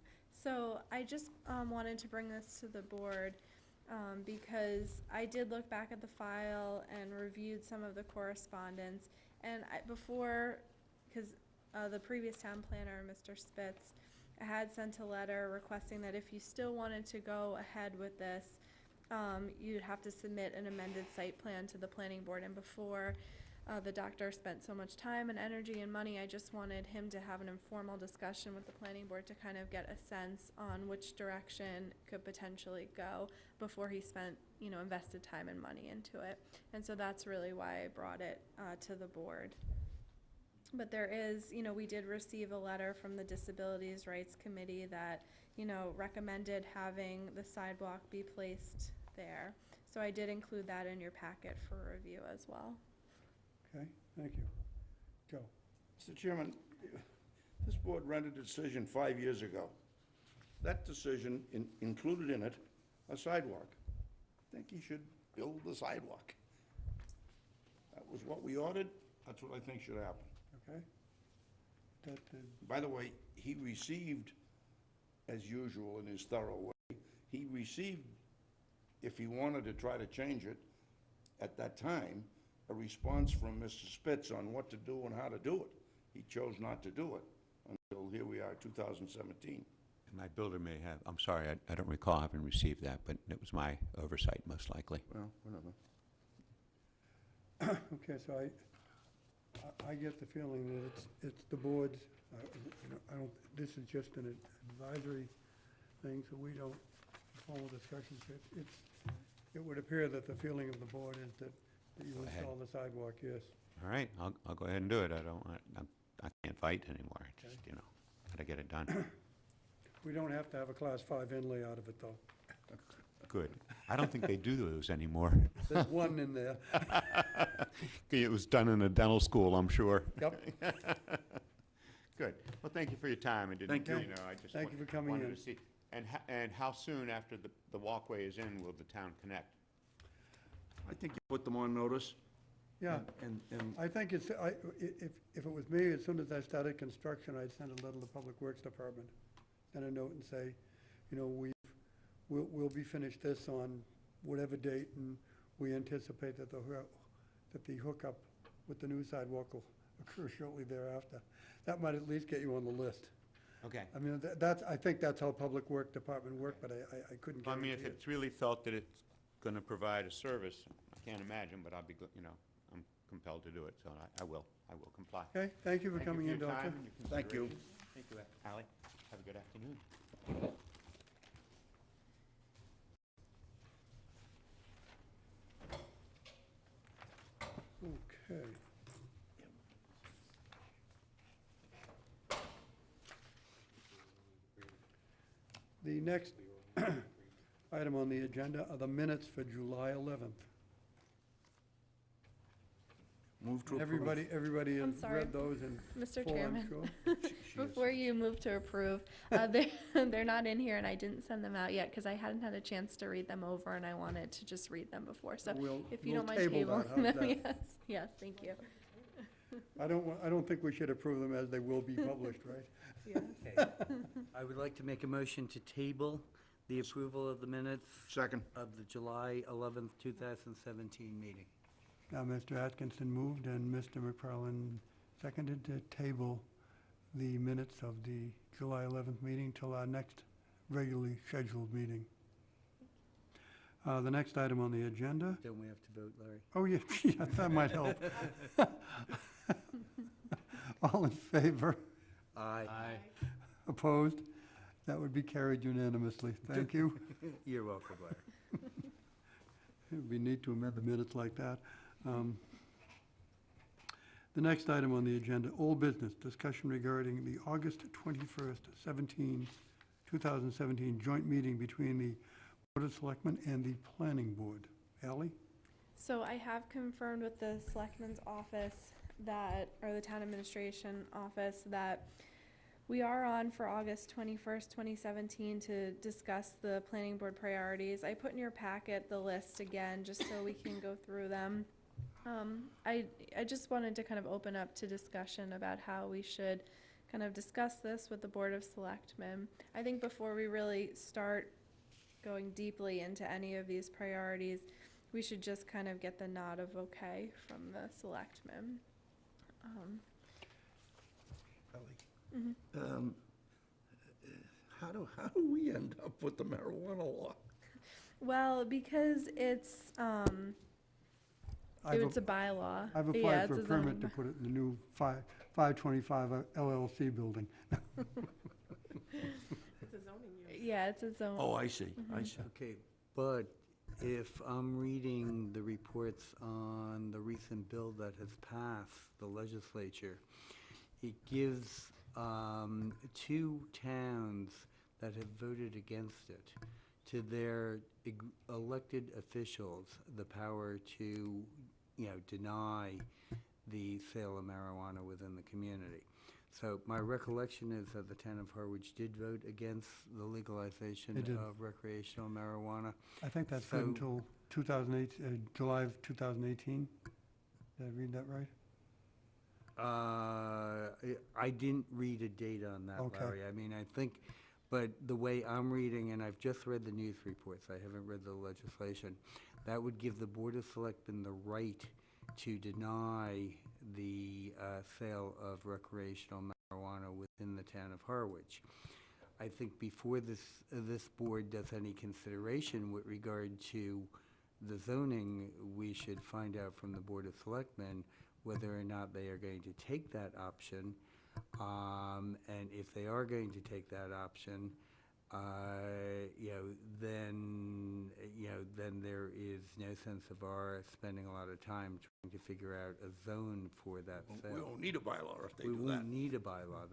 So I just wanted to bring this to the board because I did look back at the file and reviewed some of the correspondence. And because the previous town planner, Mr. Spitz, had sent a letter requesting that if you still wanted to go ahead with this, you'd have to submit an amended site plan to the planning board. And before the doctor spent so much time and energy and money, I just wanted him to have an informal discussion with the planning board to kind of get a sense on which direction could potentially go before he spent, invested time and money into it. And so that's really why I brought it to the board. But there is, we did receive a letter from the Disabilities Rights Committee that, recommended having the sidewalk be placed there. So I did include that in your packet for review as well. Okay, thank you. Joe? Mr. Chairman, this board rendered a decision 5 years ago. That decision included in it a sidewalk. I think he should build the sidewalk. That was what we ordered. That's what I think should happen. Okay. By the way, he received, as usual in his thorough way, he received, if he wanted to try to change it at that time, a response from Mr. Spitz on what to do and how to do it. He chose not to do it until here we are, 2017. And my builder may have, I'm sorry, I don't recall having received that, but it was my oversight most likely. Well, whatever. Okay, so I get the feeling that it's the board's, this is just an advisory thing, so we don't follow discussions. It would appear that the feeling of the board is that you Go ahead. install the sidewalk, yes. All right, I'll go ahead and do it. I can't fight anymore. It's just, gotta get it done. We don't have to have a Class 5 inlay out of it, though. Good. I don't think they do those anymore. There's one in there. It was done in a dental school, I'm sure. Yep. Good. Well, thank you for your time. Thank you. I just Thank you for coming wanted in. to see. And how soon after the walkway is in will the town connect? I think you put them on notice. Yeah, And I think if it was me, as soon as I started construction, I'd send a letter to the Public Works Department, send a note and say, we'll be finished this on whatever date, and we anticipate that the hookup with the new sidewalk will occur shortly thereafter. That might at least get you on the list. Okay. I mean, that's, I think that's how Public Work Department work, but I couldn't I mean, guarantee if it. it's really felt that it's gonna provide a service, I can't imagine, but I'll be, I'm compelled to do it, so I will comply. Okay, thank you for Thank you coming in, your Doctor. time and your Thank you. consideration. Thank you, Ally. Have a good afternoon. Okay. The next item on the agenda are the minutes for July 11th. Move to approve. Everybody I'm has sorry. read those in Mr. full, I'm Chairman. sure. Before you move to approve, they're not in here and I didn't send them out yet because I hadn't had a chance to read them over and I wanted to just read them before. So if you We'll don't mind table that. tabling How's them, that? yes, thank you. I don't think we should approve them as they will be published, right? Yes. Okay. I would like to make a motion to table the approval of the minutes Second. of the July 11th, 2017 meeting. Now, Mr. Atkinson moved and Mr. McFarland seconded to table the minutes of the July 11th meeting till our next regularly scheduled meeting. The next item on the agenda, Don't we have to vote, Larry? oh, yeah, yes, that might help. All in favor? Aye. Opposed? That would be carried unanimously. Thank you. You're welcome, Larry. It would be neat to amend the minutes like that. The next item on the agenda, old business, discussion regarding the August 21st, 2017 joint meeting between the Board of Selectmen and the Planning Board. Ally? So I have confirmed with the Selectman's office that, or the Town Administration office, that we are on for August 21st, 2017 to discuss the Planning Board priorities. I put in your packet the list again, just so we can go through them. I just wanted to kind of open up to discussion about how we should kind of discuss this with the Board of Selectmen. I think before we really start going deeply into any of these priorities, we should just kind of get the nod of okay from the Selectmen. How do we end up with the marijuana law? Well, because it's it's a bylaw. I've Yeah, applied it's for a a zoning permit to put it in the new 525 LLC building. It's a zoning use. Yeah, it's a zone. Oh, I see, I see. Okay, but if I'm reading the reports on the recent bill that has passed the legislature, it gives 2 towns that have voted against it to their elected officials the power to, deny the sale of marijuana within the community. So my recollection is that the town of Harwich did vote against the legalization They did. of recreational marijuana. I think that's good So- until 2008, July of 2018. Did I read that right? I didn't read a date on that, Okay. Larry. I mean, I think, but the way I'm reading, and I've just read the news reports, I haven't read the legislation, that would give the Board of Selectmen the right to deny the sale of recreational marijuana within the town of Harwich. I think before this board does any consideration with regard to the zoning, we should find out from the Board of Selectmen whether or not they are going to take that option. And if they are going to take that option, then there is no sense of our spending a lot of time trying to figure out a zone for that sale. We don't need a bylaw if they We do that. won't need a bylaw,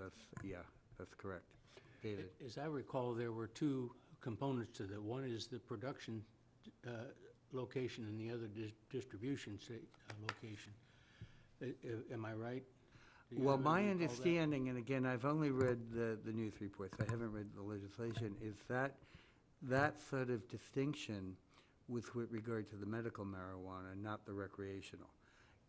that's correct. David? As I recall, there were 2 components to that. One is the production location and the other distribution location. Am I right? Do you Well, have my any recall that? understanding, and again, I've only read the news reports, I haven't read the legislation, is that that sort of distinction with regard to the medical marijuana, not the recreational.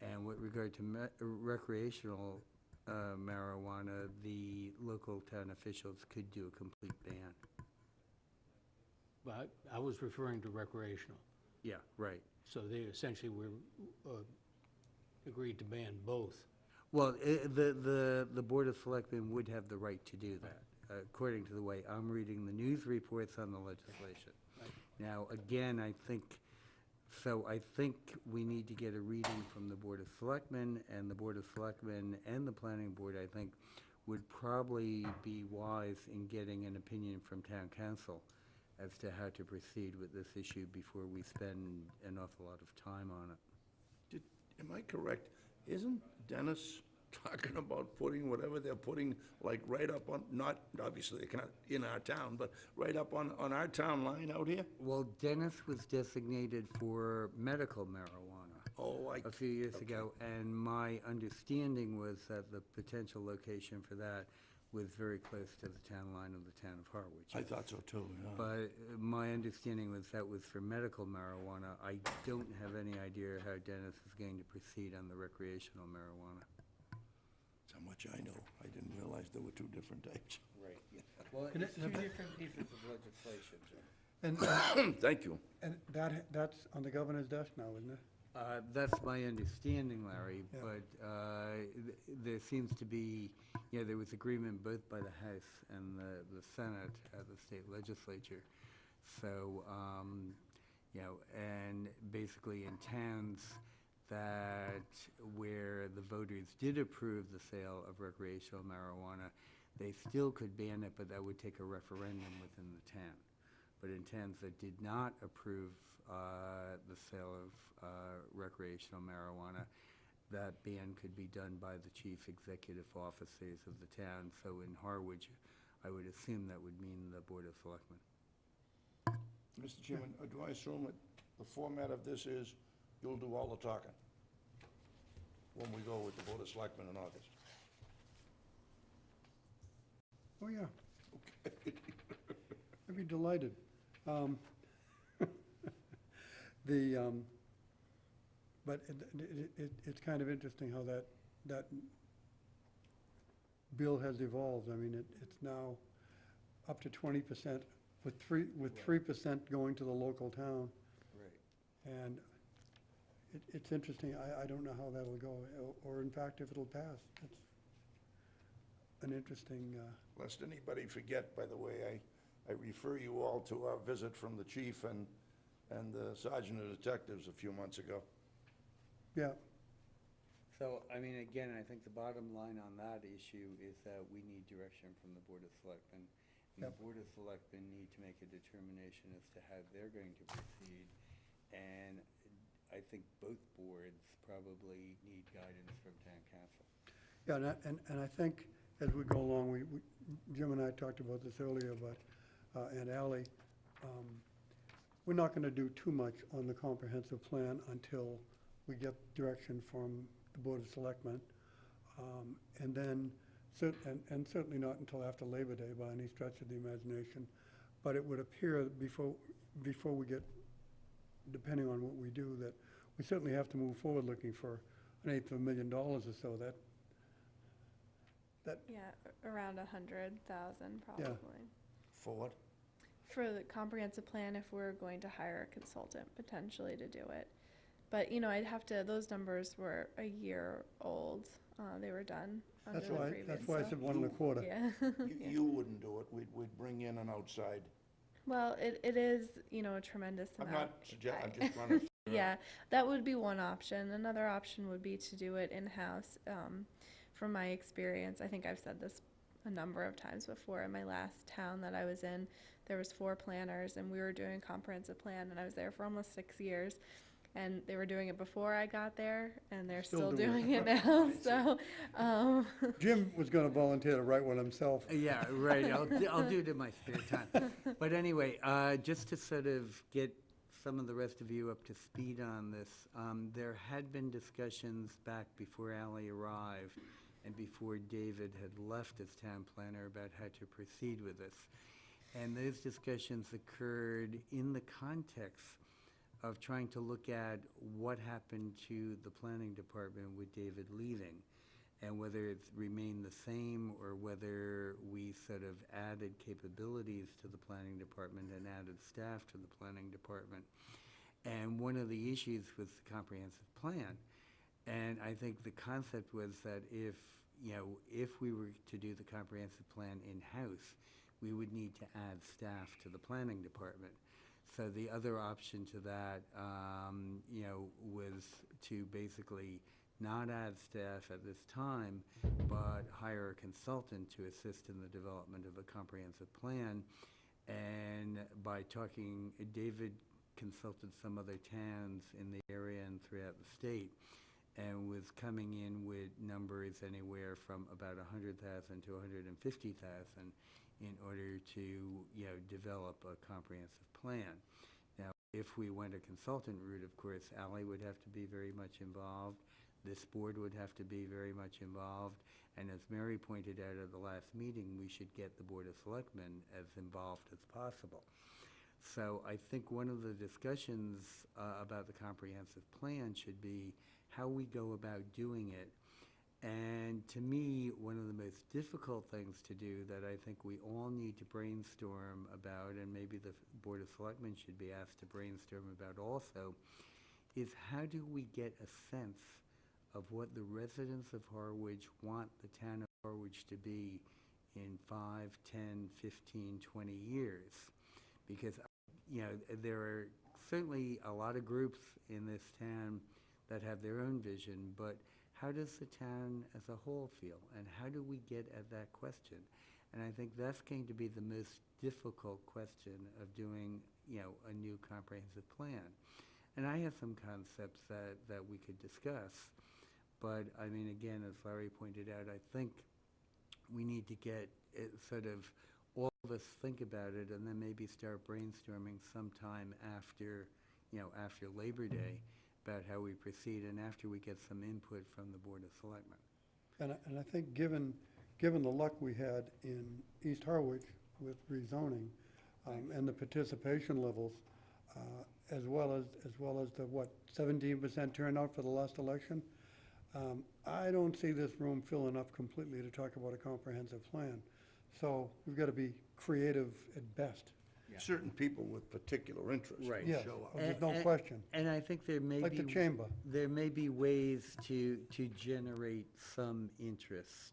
And with regard to recreational marijuana, the local town officials could do a complete ban. But I was referring to recreational. Yeah, right. So they essentially were agreed to ban both. Well, the Board of Selectmen would have the right to do that, according to the way I'm reading the news reports on the legislation. Now, again, I think we need to get a reading from the Board of Selectmen, and the Board of Selectmen and the Planning Board, I think, would probably be wise in getting an opinion from Town Council as to how to proceed with this issue before we spend an awful lot of time on it. Am I correct? Isn't Dennis talking about putting whatever they're putting, like, right up on, not, obviously, they cannot in our town, but right up on our town line out here? Well, Dennis was designated for medical marijuana Oh, a few years ago, and my understanding was that the potential location for that was very close to the town line of the town of Harwich. I thought so too, yeah. But my understanding was that was for medical marijuana. I don't have any idea how Dennis is going to proceed on the recreational marijuana. That's how much I know. I didn't realize there were two different types. Right. Well, And it's it- two different pieces of legislation, Jim. And, Thank you. and that's on the governor's desk now, isn't it? That's my understanding, Larry, Yeah. but there seems to be, there was agreement both by the House and the Senate at the state legislature. So, and basically in towns that where the voters did approve the sale of recreational marijuana, they still could ban it, but that would take a referendum within the town. But in towns that did not approve the sale of recreational marijuana, that ban could be done by the chief executive officers of the town. So in Harwich, I would assume that would mean the Board of Selectmen. Mr. Chairman, do I assume that the format of this is you'll do all the talking when we go with the Board of Selectmen in August? Oh, yeah. I'd be delighted. But it's kind of interesting how that bill has evolved. I mean, it's now up to 20%, with 3% going to the local town. Right. And it's interesting. I don't know how that'll go, or in fact, if it'll pass. It's an interesting, Lest anybody forget, by the way, I refer you all to our visit from the chief and the sergeant of detectives a few months ago. yeah. So, I mean, again, I think the bottom line on that issue is that we need direction from the Board of Selectmen. And the Yep. Board of Selectmen need to make a determination as to how they're going to proceed. And I think both boards probably need guidance from town council. Yeah, and I think as we go along, Jim and I talked about this earlier, but, and Ally, we're not gonna do too much on the comprehensive plan until we get direction from the Board of Selectmen. And then, and certainly not until after Labor Day by any stretch of the imagination. But it would appear that before we get, depending on what we do, that we certainly have to move forward looking for $1/8 or so. Yeah, around 100,000 probably. For what? For the comprehensive plan, if we're going to hire a consultant potentially to do it. But, I'd have to, those numbers were a year old. They were done under That's the why, previous. that's why I so- said 1 1/4. Yeah. You wouldn't do it. We'd bring in an outside. Well, it is, a tremendous I'm amount. not suggesting, I'm just trying to figure out. Yeah, that would be one option. Another option would be to do it in-house. From my experience, I think I've said this a number of times before. In my last town that I was in, there was 4 planners, and we were doing a comprehensive plan, and I was there for almost 6 years. And they were doing it before I got there, and they're still doing it now. So, Jim was gonna volunteer to write one himself. Yeah, right, I'll do it in my spare time. But anyway, just to sort of get some of the rest of you up to speed on this, there had been discussions back before Ally arrived and before David had left as town planner about how to proceed with this. And those discussions occurred in the context of trying to look at what happened to the planning department with David leaving, and whether it's remained the same or whether we sort of added capabilities to the planning department and added staff to the planning department. And one of the issues with the comprehensive plan And I think the concept was that if we were to do the comprehensive plan in-house, we would need to add staff to the planning department. So the other option to that, was to basically not add staff at this time, but hire a consultant to assist in the development of a comprehensive plan. And by talking, David consulted some other towns in the area and throughout the state, and was coming in with numbers anywhere from about 100,000 to 150,000 in order to, develop a comprehensive plan. Now, if we went a consultant route, of course, Ally would have to be very much involved. This board would have to be very much involved. And as Mary pointed out at the last meeting, we should get the Board of Selectmen as involved as possible. So I think one of the discussions about the comprehensive plan should be how we go about doing it. And to me, one of the most difficult things to do that I think we all need to brainstorm about, and maybe the Board of Selectmen should be asked to brainstorm about also, is how do we get a sense of what the residents of Harwich want the town of Harwich to be in 5, 10, 15, 20 years? Because, there are certainly a lot of groups in this town that have their own vision, but how does the town as a whole feel? And how do we get at that question? And I think that's going to be the most difficult question of doing, a new comprehensive plan. And I have some concepts that we could discuss. But, I mean, again, as Larry pointed out, I think we need to get it sort of, all of us think about it, and then maybe start brainstorming sometime after, after Labor Day, about how we proceed, and after we get some input from the Board of Selectmen. And I think given the luck we had in East Harwich with rezoning, and the participation levels, as well as the, 17% turnout for the last election, I don't see this room filling up completely to talk about a comprehensive plan. So we've got to be creative at best. Certain people with particular interests will Yes, show up. there's no question. And I think there may be... Like the chamber. There may be ways to generate some interest.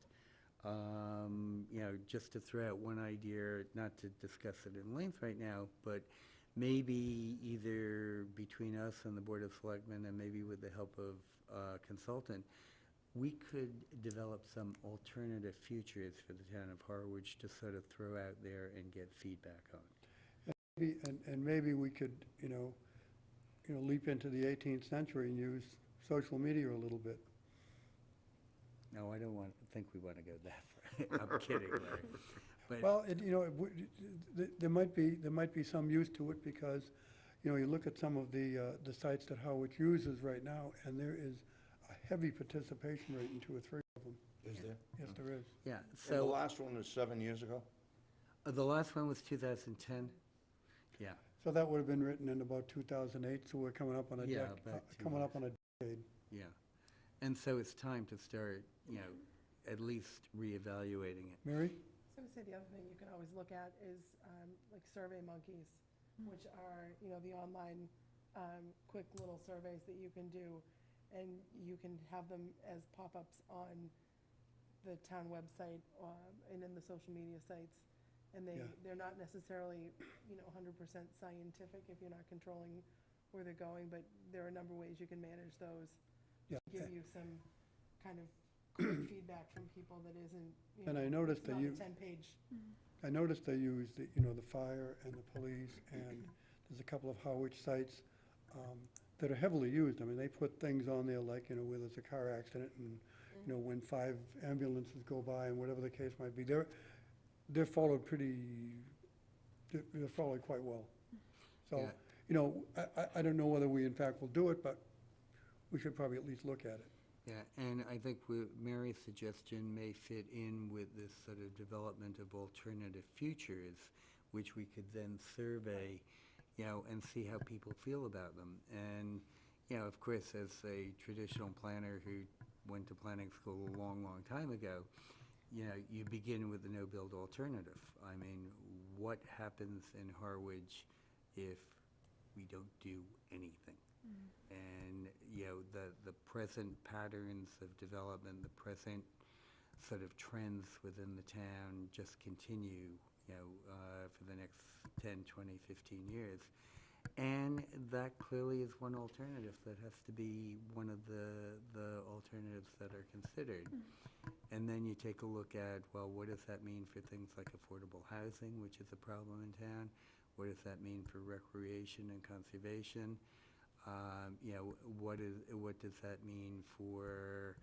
Just to throw out one idea, not to discuss it in length right now, but maybe either between us and the Board of Selectmen, and maybe with the help of a consultant, we could develop some alternative futures for the town of Harwich to sort of throw out there and get feedback on. And maybe we could, leap into the 18th century and use social media a little bit. No, I don't think we want to go that far. I'm kidding, Larry. But Well, there might be some use to it because, you look at some of the sites that Harwich uses right now, and there is a heavy participation rate in 2 or 3 of them. Is there? Yes, there is. yeah, And the so last one was 7 years ago? the last one was 2010. Yeah. So that would have been written in about 2008, so we're coming up on a Yeah, decade. about 2 Coming up years. on a decade. Yeah. And so it's time to start, at least reevaluating it. Mary? So I would say the other thing you can always look at is like Survey Monkeys, which are, the online quick little surveys that you can do, and you can have them as pop-ups on the town website and in the social media sites. And Yeah. they're not necessarily, 100% scientific if you're not controlling where they're going, but there are a number of ways you can manage those. Yeah. To give you some kind of quick feedback from people that isn't, And I noticed it's that not you- a 10-page. I noticed they use the, the fire and the police, and there's a couple of Harwich sites that are heavily used. I mean, they put things on there like, where there's a car accident and, when 5 ambulances go by and whatever the case might be. They're followed they're followed quite well. So, Yeah. I don't know whether we in fact will do it, but we should probably at least look at it. Yeah, and I think Mary's suggestion may fit in with this sort of development of alternative futures, which we could then survey, and see how people feel about them. And, of course, as a traditional planner who went to planning school a long, long time ago, you begin with the no-build alternative. I mean, what happens in Harwich if we don't do anything? And, the present patterns of development, the present sort of trends within the town just continue, for the next 10, 20, 15 years. And that clearly is one alternative that has to be one of the alternatives that are considered. And then you take a look at, well, what does that mean for things like affordable housing, which is a problem in town? What does that mean for recreation and conservation? What does that mean for,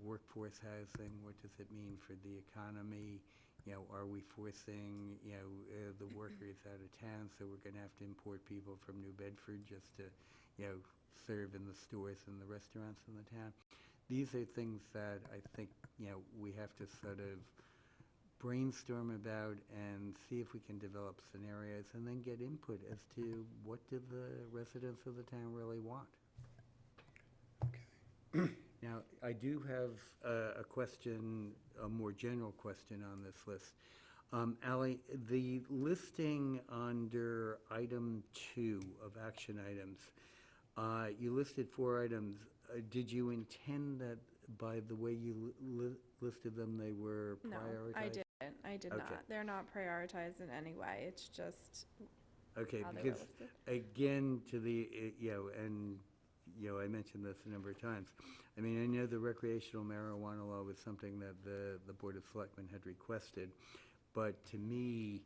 workforce housing? What does it mean for the economy? Are we forcing, the workers out of town, so we're gonna have to import people from New Bedford just to, serve in the stores and the restaurants in the town? These are things that I think, we have to sort of brainstorm about and see if we can develop scenarios and then get input as to what do the residents of the town really want. Now, I do have a question, a more general question on this list. Ally, the listing under item 2 of action items, you listed 4 items. Did you intend that by the way you listed them, they were No, prioritized? I didn't. I did Okay. not. They're not prioritized in any way. It's just Okay, how they were because listed. again, to the, and, I mentioned this a number of times. I mean, I know the recreational marijuana law was something that the Board of Selectmen had requested, but to me,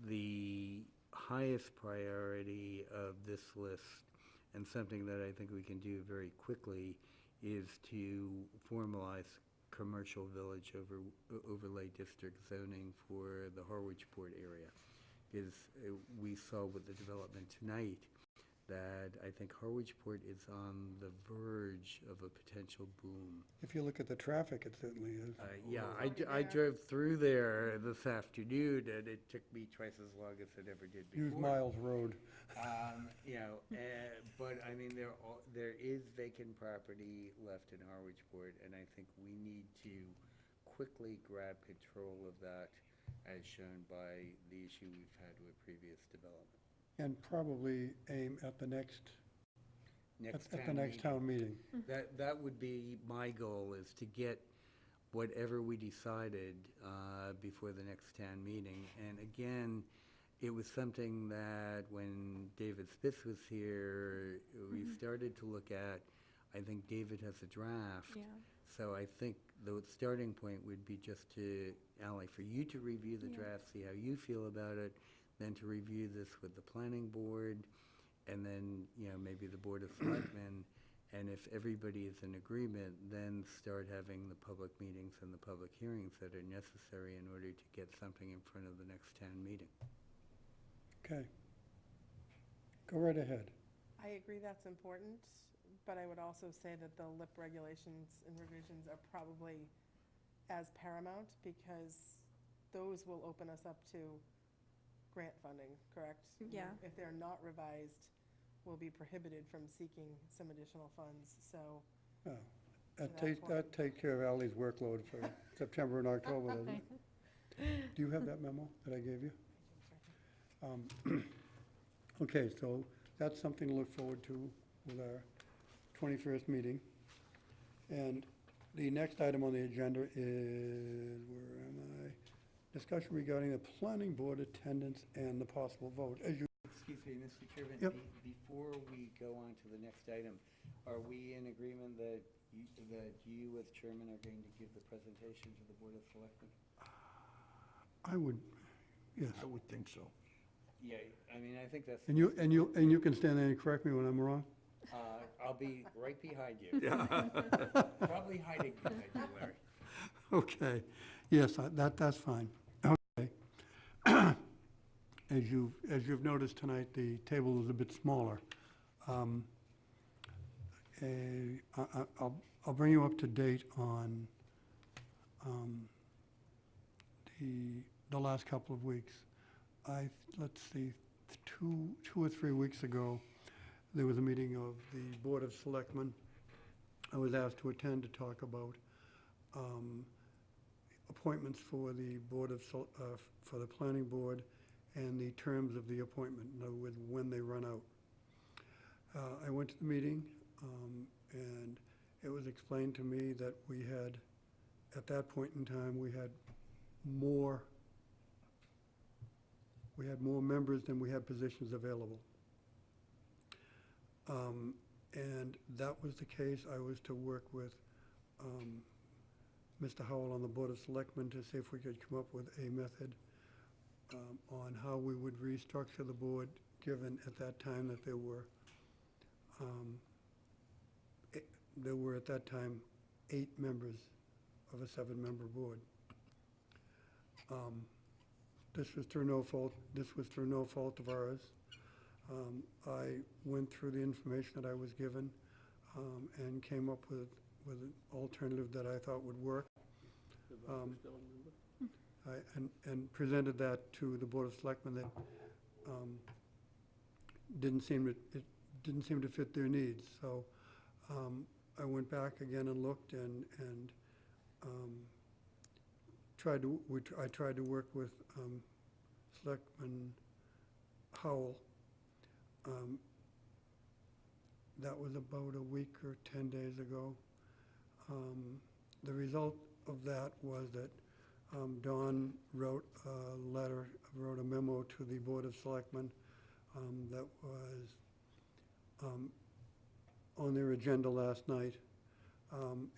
the highest priority of this list, and something that I think we can do very quickly, is to formalize commercial village overlay district zoning for the Harwich Port area. Is we saw with the development tonight that I think Harwich Port is on the verge of a potential boom. If you look at the traffic, it certainly is. Yeah, Already I there. drove through there this afternoon, and it took me twice as long as it ever did before. Use Miles Road. But I mean, there is vacant property left in Harwich Port, and I think we need to quickly grab control of that, as shown by the issue we've had with previous development. And probably aim at the next Meeting. town meeting. That would be my goal, is to get whatever we decided before the next town meeting. And again, it was something that when David Spitz was here, we started to look at. I think David has a draft. Yeah. So I think the starting point would be just to, Ally, for you to review the draft, see how you feel about it, then to review this with the planning board, and then, maybe the Board of Selectmen, and if everybody is in agreement, then start having the public meetings and the public hearings that are necessary in order to get something in front of the next town meeting. Okay. Go right ahead. I agree that's important, but I would also say that the LIP regulations and revisions are probably as paramount, because those will open us up to grant funding, correct? Yeah. If they're not revised, we'll be prohibited from seeking some additional funds, so. Oh, That takes- that take care of Ally's workload for September and October, doesn't it? Do you have that memo that I gave you? Okay, so that's something to look forward to with our 21st meeting. And the next item on the agenda is, where am I? Discussion regarding the planning board attendance and the possible vote. As you, Excuse me, Mr. Chairman? Yep. Before we go on to the next item, are we in agreement that you as chairman are going to give the presentation to the Board of Selectmen? I would, yes. I would think so. Yeah, I mean, I think that's. And you can stand there and correct me when I'm wrong? I'll be right behind you. Yeah. Probably hiding behind you, Larry. Okay, yes, that's fine. Okay. As you've noticed tonight, the table is a bit smaller. I'll bring you up to date on the last couple of weeks. Let's see, two or 3 weeks ago, there was a meeting of the Board of Selectmen. I was asked to attend to talk about appointments for the for the planning board and the terms of the appointment, in other words, when they run out. I went to the meeting, and it was explained to me that we had, at that point in time, we had more members than we had positions available. And that was the case. I was to work with Mr. Howell on the Board of Selectmen to see if we could come up with a method on how we would restructure the board, given at that time that there were at that time 8 members of a 7-member board. This was through no fault of ours. I went through the information that I was given and came up with an alternative that I thought would work. And presented that to the Board of Selectmen that didn't seem to fit their needs. So I went back again and looked and I tried to work with Selectman Howell. That was about a week or 10 days ago. The result of that was that Dawn wrote a memo to the Board of Selectmen that was on their agenda last night.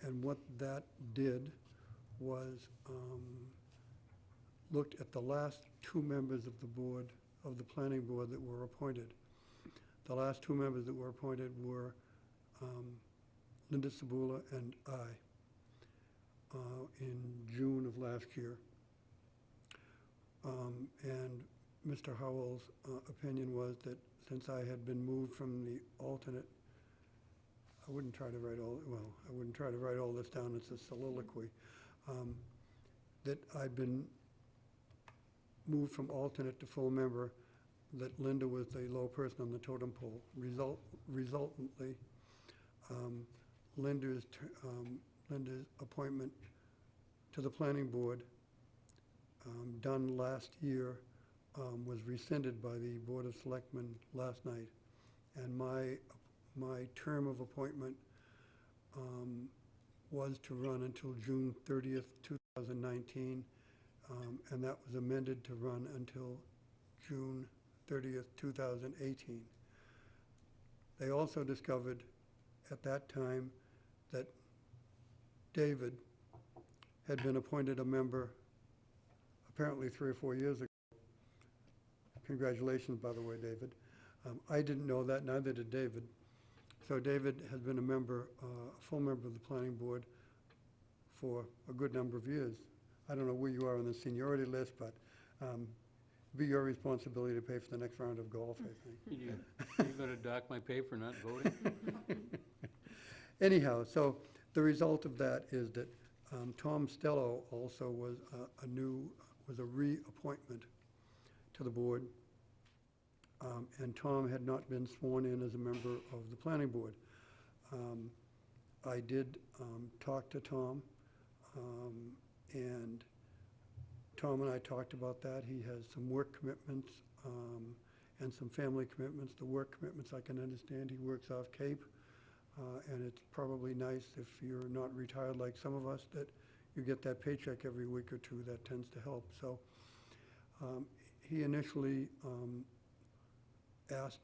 And what that did was looked at the last 2 members of the board, of the planning board, that were appointed. The last 2 members that were appointed were Linda Sabula and I in June of last year. And Mr. Howell's opinion was that since I had been moved from the alternate, I wouldn't try to write all this down, it's a soliloquy, that I'd been moved from alternate to full member, that Linda was the low person on the totem pole. Resultantly, Linda's appointment to the planning board, done last year, was rescinded by the Board of Selectmen last night. And my term of appointment was to run until June 30th, 2019, and that was amended to run until June 30th, 2018. They also discovered at that time that David had been appointed a member apparently 3 or 4 years ago. Congratulations, by the way, David. I didn't know that, neither did David. So David has been a member, a full member of the planning board for a good number of years. I don't know where you are on the seniority list, but be your responsibility to pay for the next round of golf, I think. You gonna dock my pay for not voting? Anyhow, so the result of that is that Tom Stello also was a reappointment to the board. And Tom had not been sworn in as a member of the planning board. I did talk to Tom, and Tom and I talked about that. He has some work commitments and some family commitments. The work commitments I can understand. He works off Cape, and it's probably nice if you're not retired like some of us that you get that paycheck every week or 2. That tends to help. So he initially asked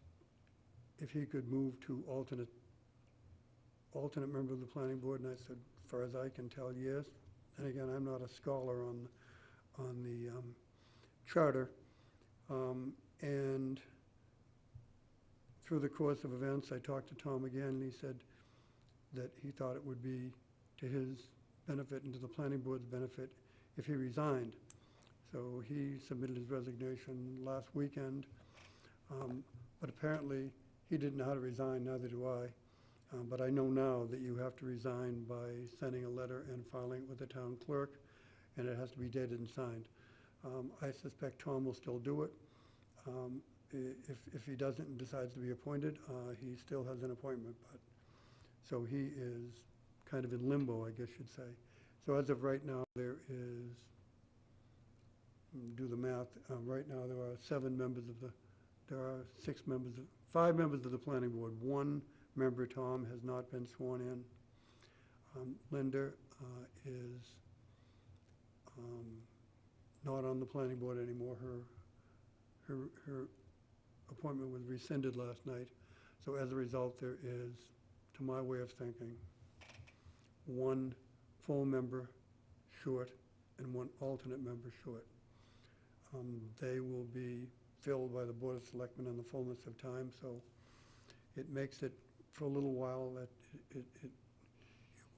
if he could move to alternate member of the planning board, and I said, as far as I can tell, yes. And again, I'm not a scholar on the charter. And through the course of events, I talked to Tom again, and he said that he thought it would be to his benefit and to the planning board's benefit if he resigned. So he submitted his resignation last weekend. But apparently, he didn't know how to resign, neither do I. But I know now that you have to resign by sending a letter and filing it with the town clerk, and it has to be dated and signed. I suspect Tom will still do it. If he doesn't and decides to be appointed, he still has an appointment. So he is kind of in limbo, I guess you'd say. So as of right now, there is, do the math, right now there are 7 members of the there are 5 members of the planning board. 1 member, Tom, has not been sworn in. Linda is not on the planning board anymore. Her appointment was rescinded last night. So as a result, there is, to my way of thinking, 1 full member short and 1 alternate member short. They will be filled by the Board of Selectmen in the fullness of time, so it makes it, for a little while, that it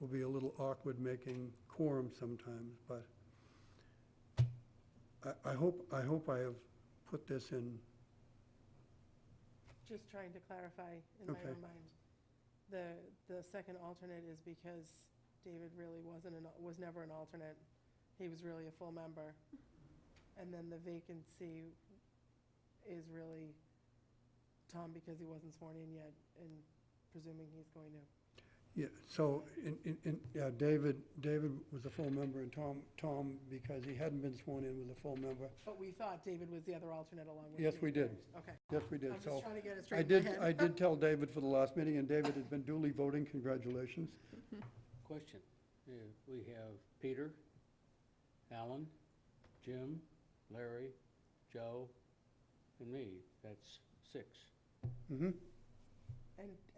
will be a little awkward making quorum sometimes, but I hope I have put this in. Just trying to clarify in my Okay. own mind. The second alternate is because David really was never an alternate. He was really a full member. And then the vacancy is really Tom because he wasn't sworn in yet and presuming he's going to. Yeah, so, David was a full member, and Tom, because he hadn't been sworn in, was a full member. But we thought David was the other alternate along with. Yes, the we did. others. Okay. Yes, we did. I'm So just trying to get it I straight in my did, head. I did tell David for the last meeting, and David has been duly voting. Congratulations. Question. We have Peter, Alan, Jim, Larry, Joe, and me. That's 6. Mm-hmm.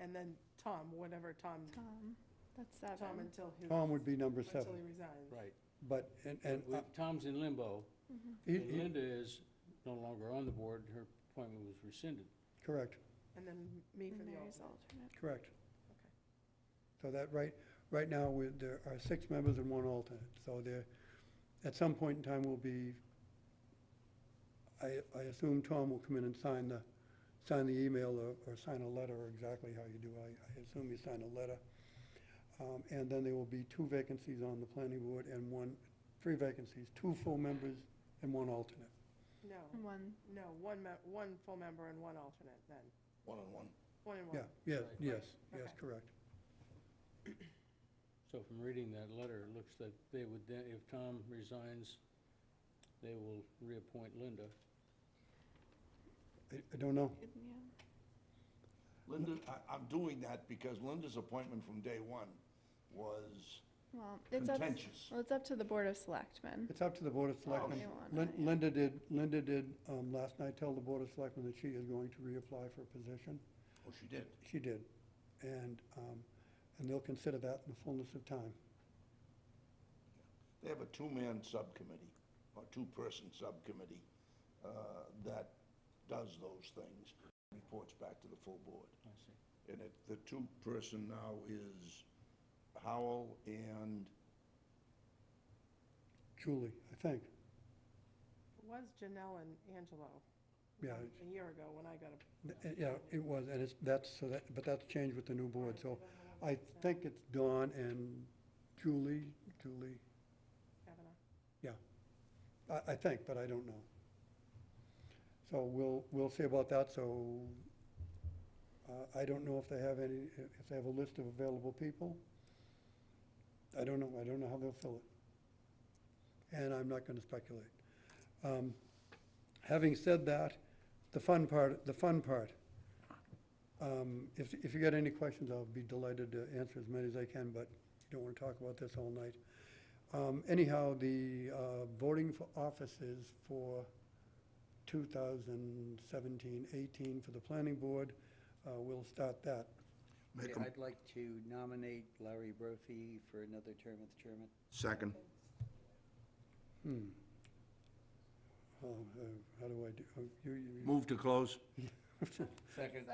And then Tom, whatever Tom, That's 7. Tom until he. Tom would be number 7, Until he resigns. Right. but, and Tom's in limbo. he- And Linda is no longer on the board. Her appointment was rescinded. correct, And then me for And the Mary's alternate. alternate. correct. Okay. So that, right now, there are 6 members and 1 alternate. So there, at some point in time, will be, I assume Tom will come in and sign the email or sign a letter, or exactly how you do. I assume you sign a letter. And then there will be 2 vacancies on the planning board and 3 vacancies, 2 full members and 1 alternate. No, And 1. no, one full member and 1 alternate then. 1 and 1. 1 and 1. Yeah, Right. yes, Okay. correct. So from reading that letter, it looks like they would then, if Tom resigns, they will reappoint Linda. I don't know. Yeah. Linda, I'm doing that because Linda's appointment from day 1 was Well, it's up, contentious. well, it's up to the Board of Selectmen. It's up to the Board of Selectmen. they want it, yeah. Linda did last night tell the Board of Selectmen that she is going to reapply for a position. Oh, she did. She did. And they'll consider that in the fullness of time. They have a 2-man subcommittee, or 2-person subcommittee, that does those things, reports back to the full board. I see. And the 2-person now is Howell and, Julie, I think. It was Janelle and Angelo. Yeah. A year ago when I got a. Yeah, it was, and but that's changed with the new board. So I think it's Dawn and Julie, Kavanaugh. I think, but I don't know. So we'll see about that. So I don't know if they have a list of available people. I don't know how they'll fill it. And I'm not going to speculate. Having said that, the fun part, if you got any questions, I'll be delighted to answer as many as I can, but you don't want to talk about this all night. Anyhow, the voting for offices for 2017-18 for the planning board, we'll start that. make Yeah, a I'd like to nominate Larry Brophy for another term as chairman. second. How do I do? Move to close. Second.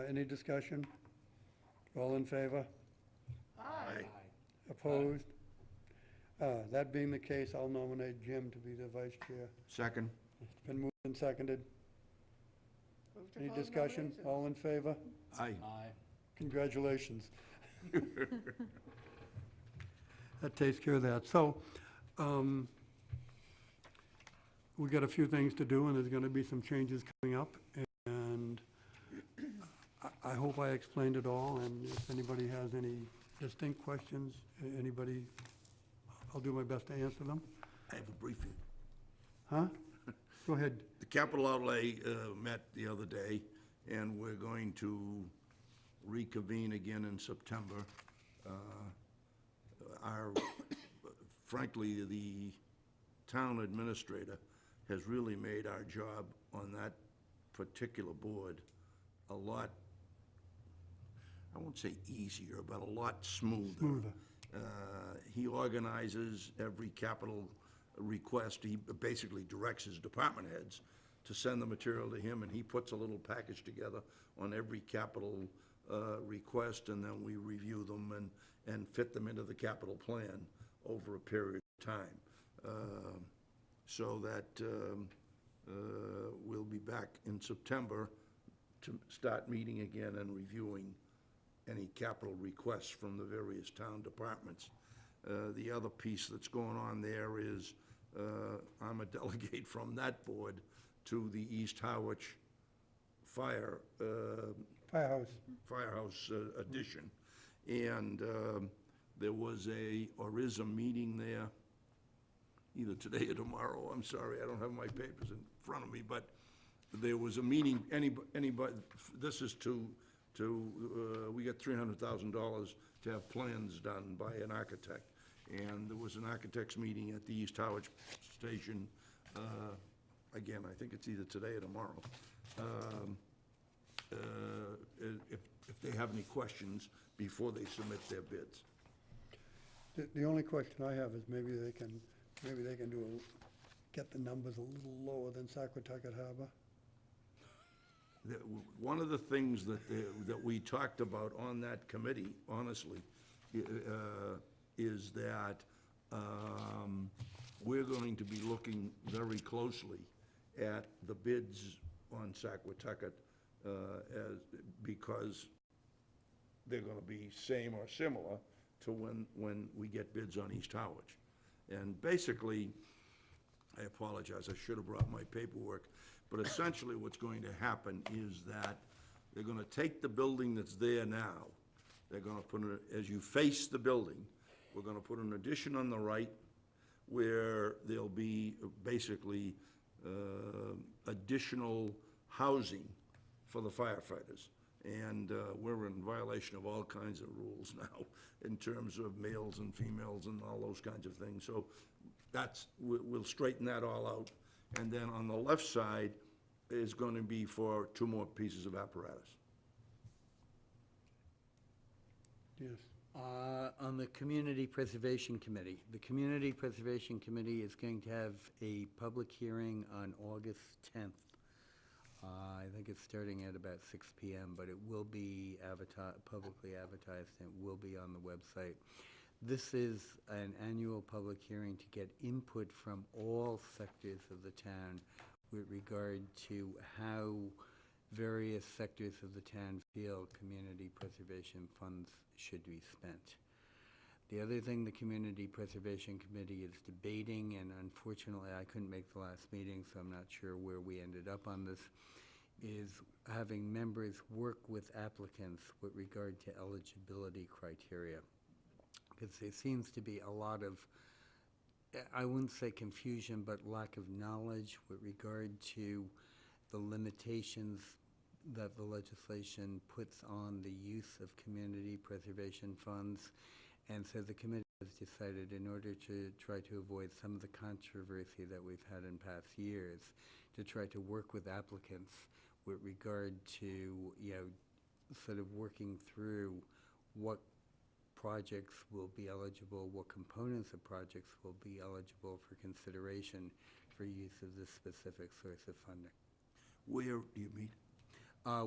Any discussion? All in favor? Aye. Opposed? That being the case, I'll nominate Jim to be the vice chair. Second. It's been moved and seconded. Move to Any close discussion? nominations. All in favor? Aye. Aye. Congratulations. That takes care of that. So, we got a few things to do, and there's gonna be some changes coming up, and I hope I explained it all, and if anybody has any distinct questions, anybody, I'll do my best to answer them. I have a briefing. Huh? Go ahead. The capital outlay met the other day, and we're going to reconvene again in September. Frankly, the town administrator has really made our job on that particular board a lot, I won't say easier, but a lot smoother. Smoother. He organizes every capital request. He basically directs his department heads to send the material to him, and he puts a little package together on every capital request, and then we review them and fit them into the capital plan over a period of time. So that we'll be back in September to start meeting again and reviewing any capital requests from the various town departments. The other piece that's going on there is I'm a delegate from that board to the East Harwich Firehouse addition. And there was or is a meeting there, either today or tomorrow. I'm sorry, I don't have my papers in front of me, but there was a meeting, anybody, this is we got $300,000 to have plans done by an architect. And there was an architects meeting at the East Harwich Station. Again, I think it's either today or tomorrow. If they have any questions before they submit their bids. The only question I have is maybe they can get the numbers a little lower than Saquotucket Harbor. One of the things that we talked about on that committee, honestly, is that we're going to be looking very closely at the bids on Saquotucket because they're going to be same or similar to when we get bids on East Harwich. And basically, I apologize, I should have brought my paperwork, but essentially what's going to happen is that they're going to take the building that's there now, they're going to put it, as you face the building, we're going to put an addition on the right where there'll be basically additional housing for the firefighters. And we're in violation of all kinds of rules now in terms of males and females and all those kinds of things. So we'll straighten that all out. And then on the left side is going to be for 2 more pieces of apparatus. Yes. On the Community Preservation Committee, the Community Preservation Committee is going to have a public hearing on August 10th. I think it's starting at about 6 p.m., but it will be publicly advertised, and it will be on the website. This is an annual public hearing to get input from all sectors of the town with regard to how various sectors of the town feel community preservation funds should be spent. The other thing the Community Preservation Committee is debating, and unfortunately I couldn't make the last meeting, so I'm not sure where we ended up on this, is having members work with applicants with regard to eligibility criteria. Because there seems to be a lot of, I wouldn't say confusion, but lack of knowledge with regard to the limitations that the legislation puts on the use of community preservation funds. And so the committee has decided, in order to try to avoid some of the controversy that we've had in past years, to try to work with applicants with regard to, sort of working through what projects will be eligible, what components of projects will be eligible for consideration for use of this specific source of funding. Where do you meet?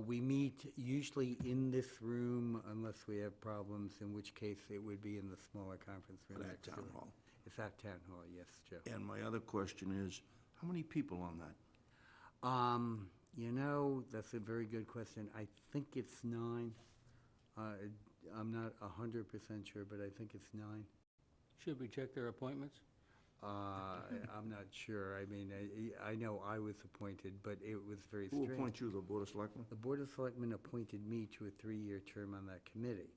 We meet usually in this room unless we have problems, in which case it would be in the smaller conference room. At Town Hall. It's at Town Hall, yes, Joe. And my other question is, how many people on that? That's a very good question. I think it's 9. I'm not 100% sure, but I think it's 9. Should we check their appointments? I'm not sure. I mean, I know I was appointed, but it was very Who strange. appoints you, the Board of Selectmen? The Board of Selectmen appointed me to a 3-year term on that committee.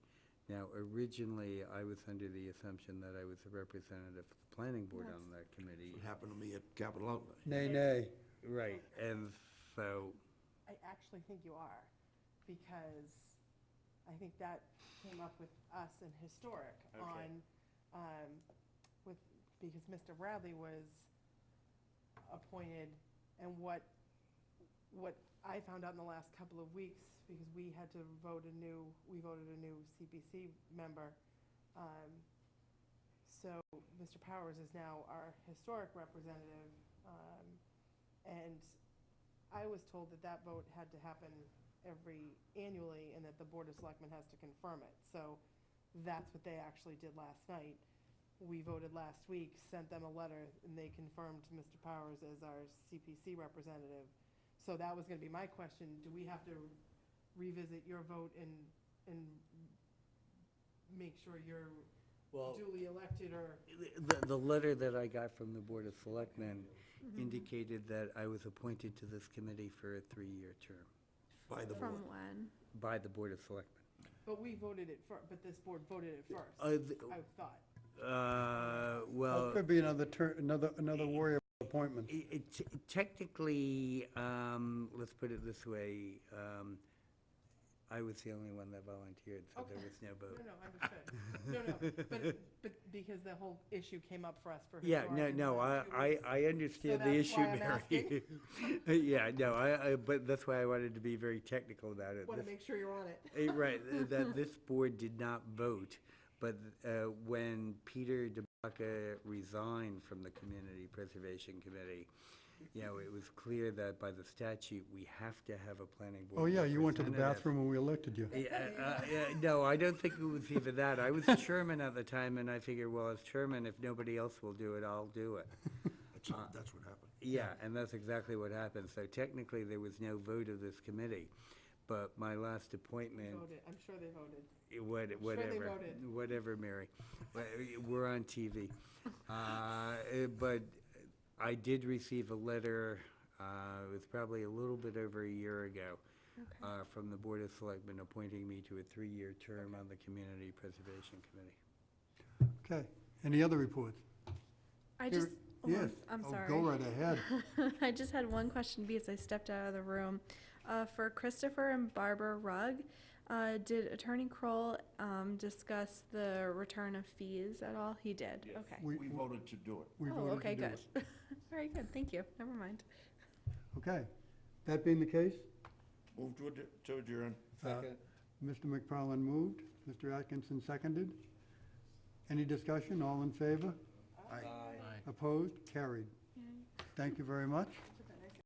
Now, originally, I was under the assumption that I was a representative of the Planning Board on that committee. What happened to me at Capital Outlay? Nay, nay. Right, and so, I actually think you are, because I think that came up with us in historic Okay. on, with, because Mr. Bradley was appointed, and what I found out in the last couple of weeks, because we had to vote we voted a new CPC member. So Mr. Powers is now our historic representative, and I was told that that vote had to happen annually, and that the Board of Selectmen has to confirm it. So that's what they actually did last night. We voted last week, sent them a letter, and they confirmed Mr. Powers as our CPC representative. So that was gonna be my question: do we have to revisit your vote and make sure you're well, duly elected, or? the letter that I got from the Board of Selectmen indicated that I was appointed to this committee for a 3-year term By the From board. when? by the Board of Selectmen. But we voted it first, but this board voted it first, I thought. Well, Well, it could be another warrior appointment. technically, let's put it this way, I was the only one that volunteered, so there Okay. was no vote. No, understood. But because the whole issue came up for us for Yeah, historic no, in the no, last 2 weeks. I understand So the that's issue, why I'm Mary. Yeah, no, but that's why I wanted to be very technical about it. Want to This- make sure you're on it. Right, that this board did not vote, but when Peter DeBaca resigned from the Community Preservation Committee, you know, it was clear that by the statute, we have to have a planning board Oh, yeah, you went to the representative. bathroom when we elected you. Yeah, no, I don't think it was even that. I was chairman at the time, and I figured, well, as chairman, if nobody else will do it, I'll do it. That's what happened. Yeah, and that's exactly what happened. So technically, there was no vote of this committee. But my last appointment, Voted, I'm sure they voted. whatever, voted. whatever, Mary. We're on TV. But I did receive a letter, it was probably a little bit over a year ago, from the Board of Selectmen appointing me to a 3-year term on the Community Preservation Committee. Okay, any other reports? I Here- just, hold on, Yes. I'm Oh, sorry. go right ahead. I just had one question because I stepped out of the room. For Christopher and Barbara Rugg, did Attorney Kroll discuss the return of fees at all? He did, Yes. okay. We voted to do it. We Oh, voted to okay, do good. it. Very good, thank you, never mind. Okay, that being the case, Move to adjourn. Mr. McFarland moved, Mr. Atkinson seconded. Any discussion, all in favor? Aye. Opposed? Carried. Thank you very much.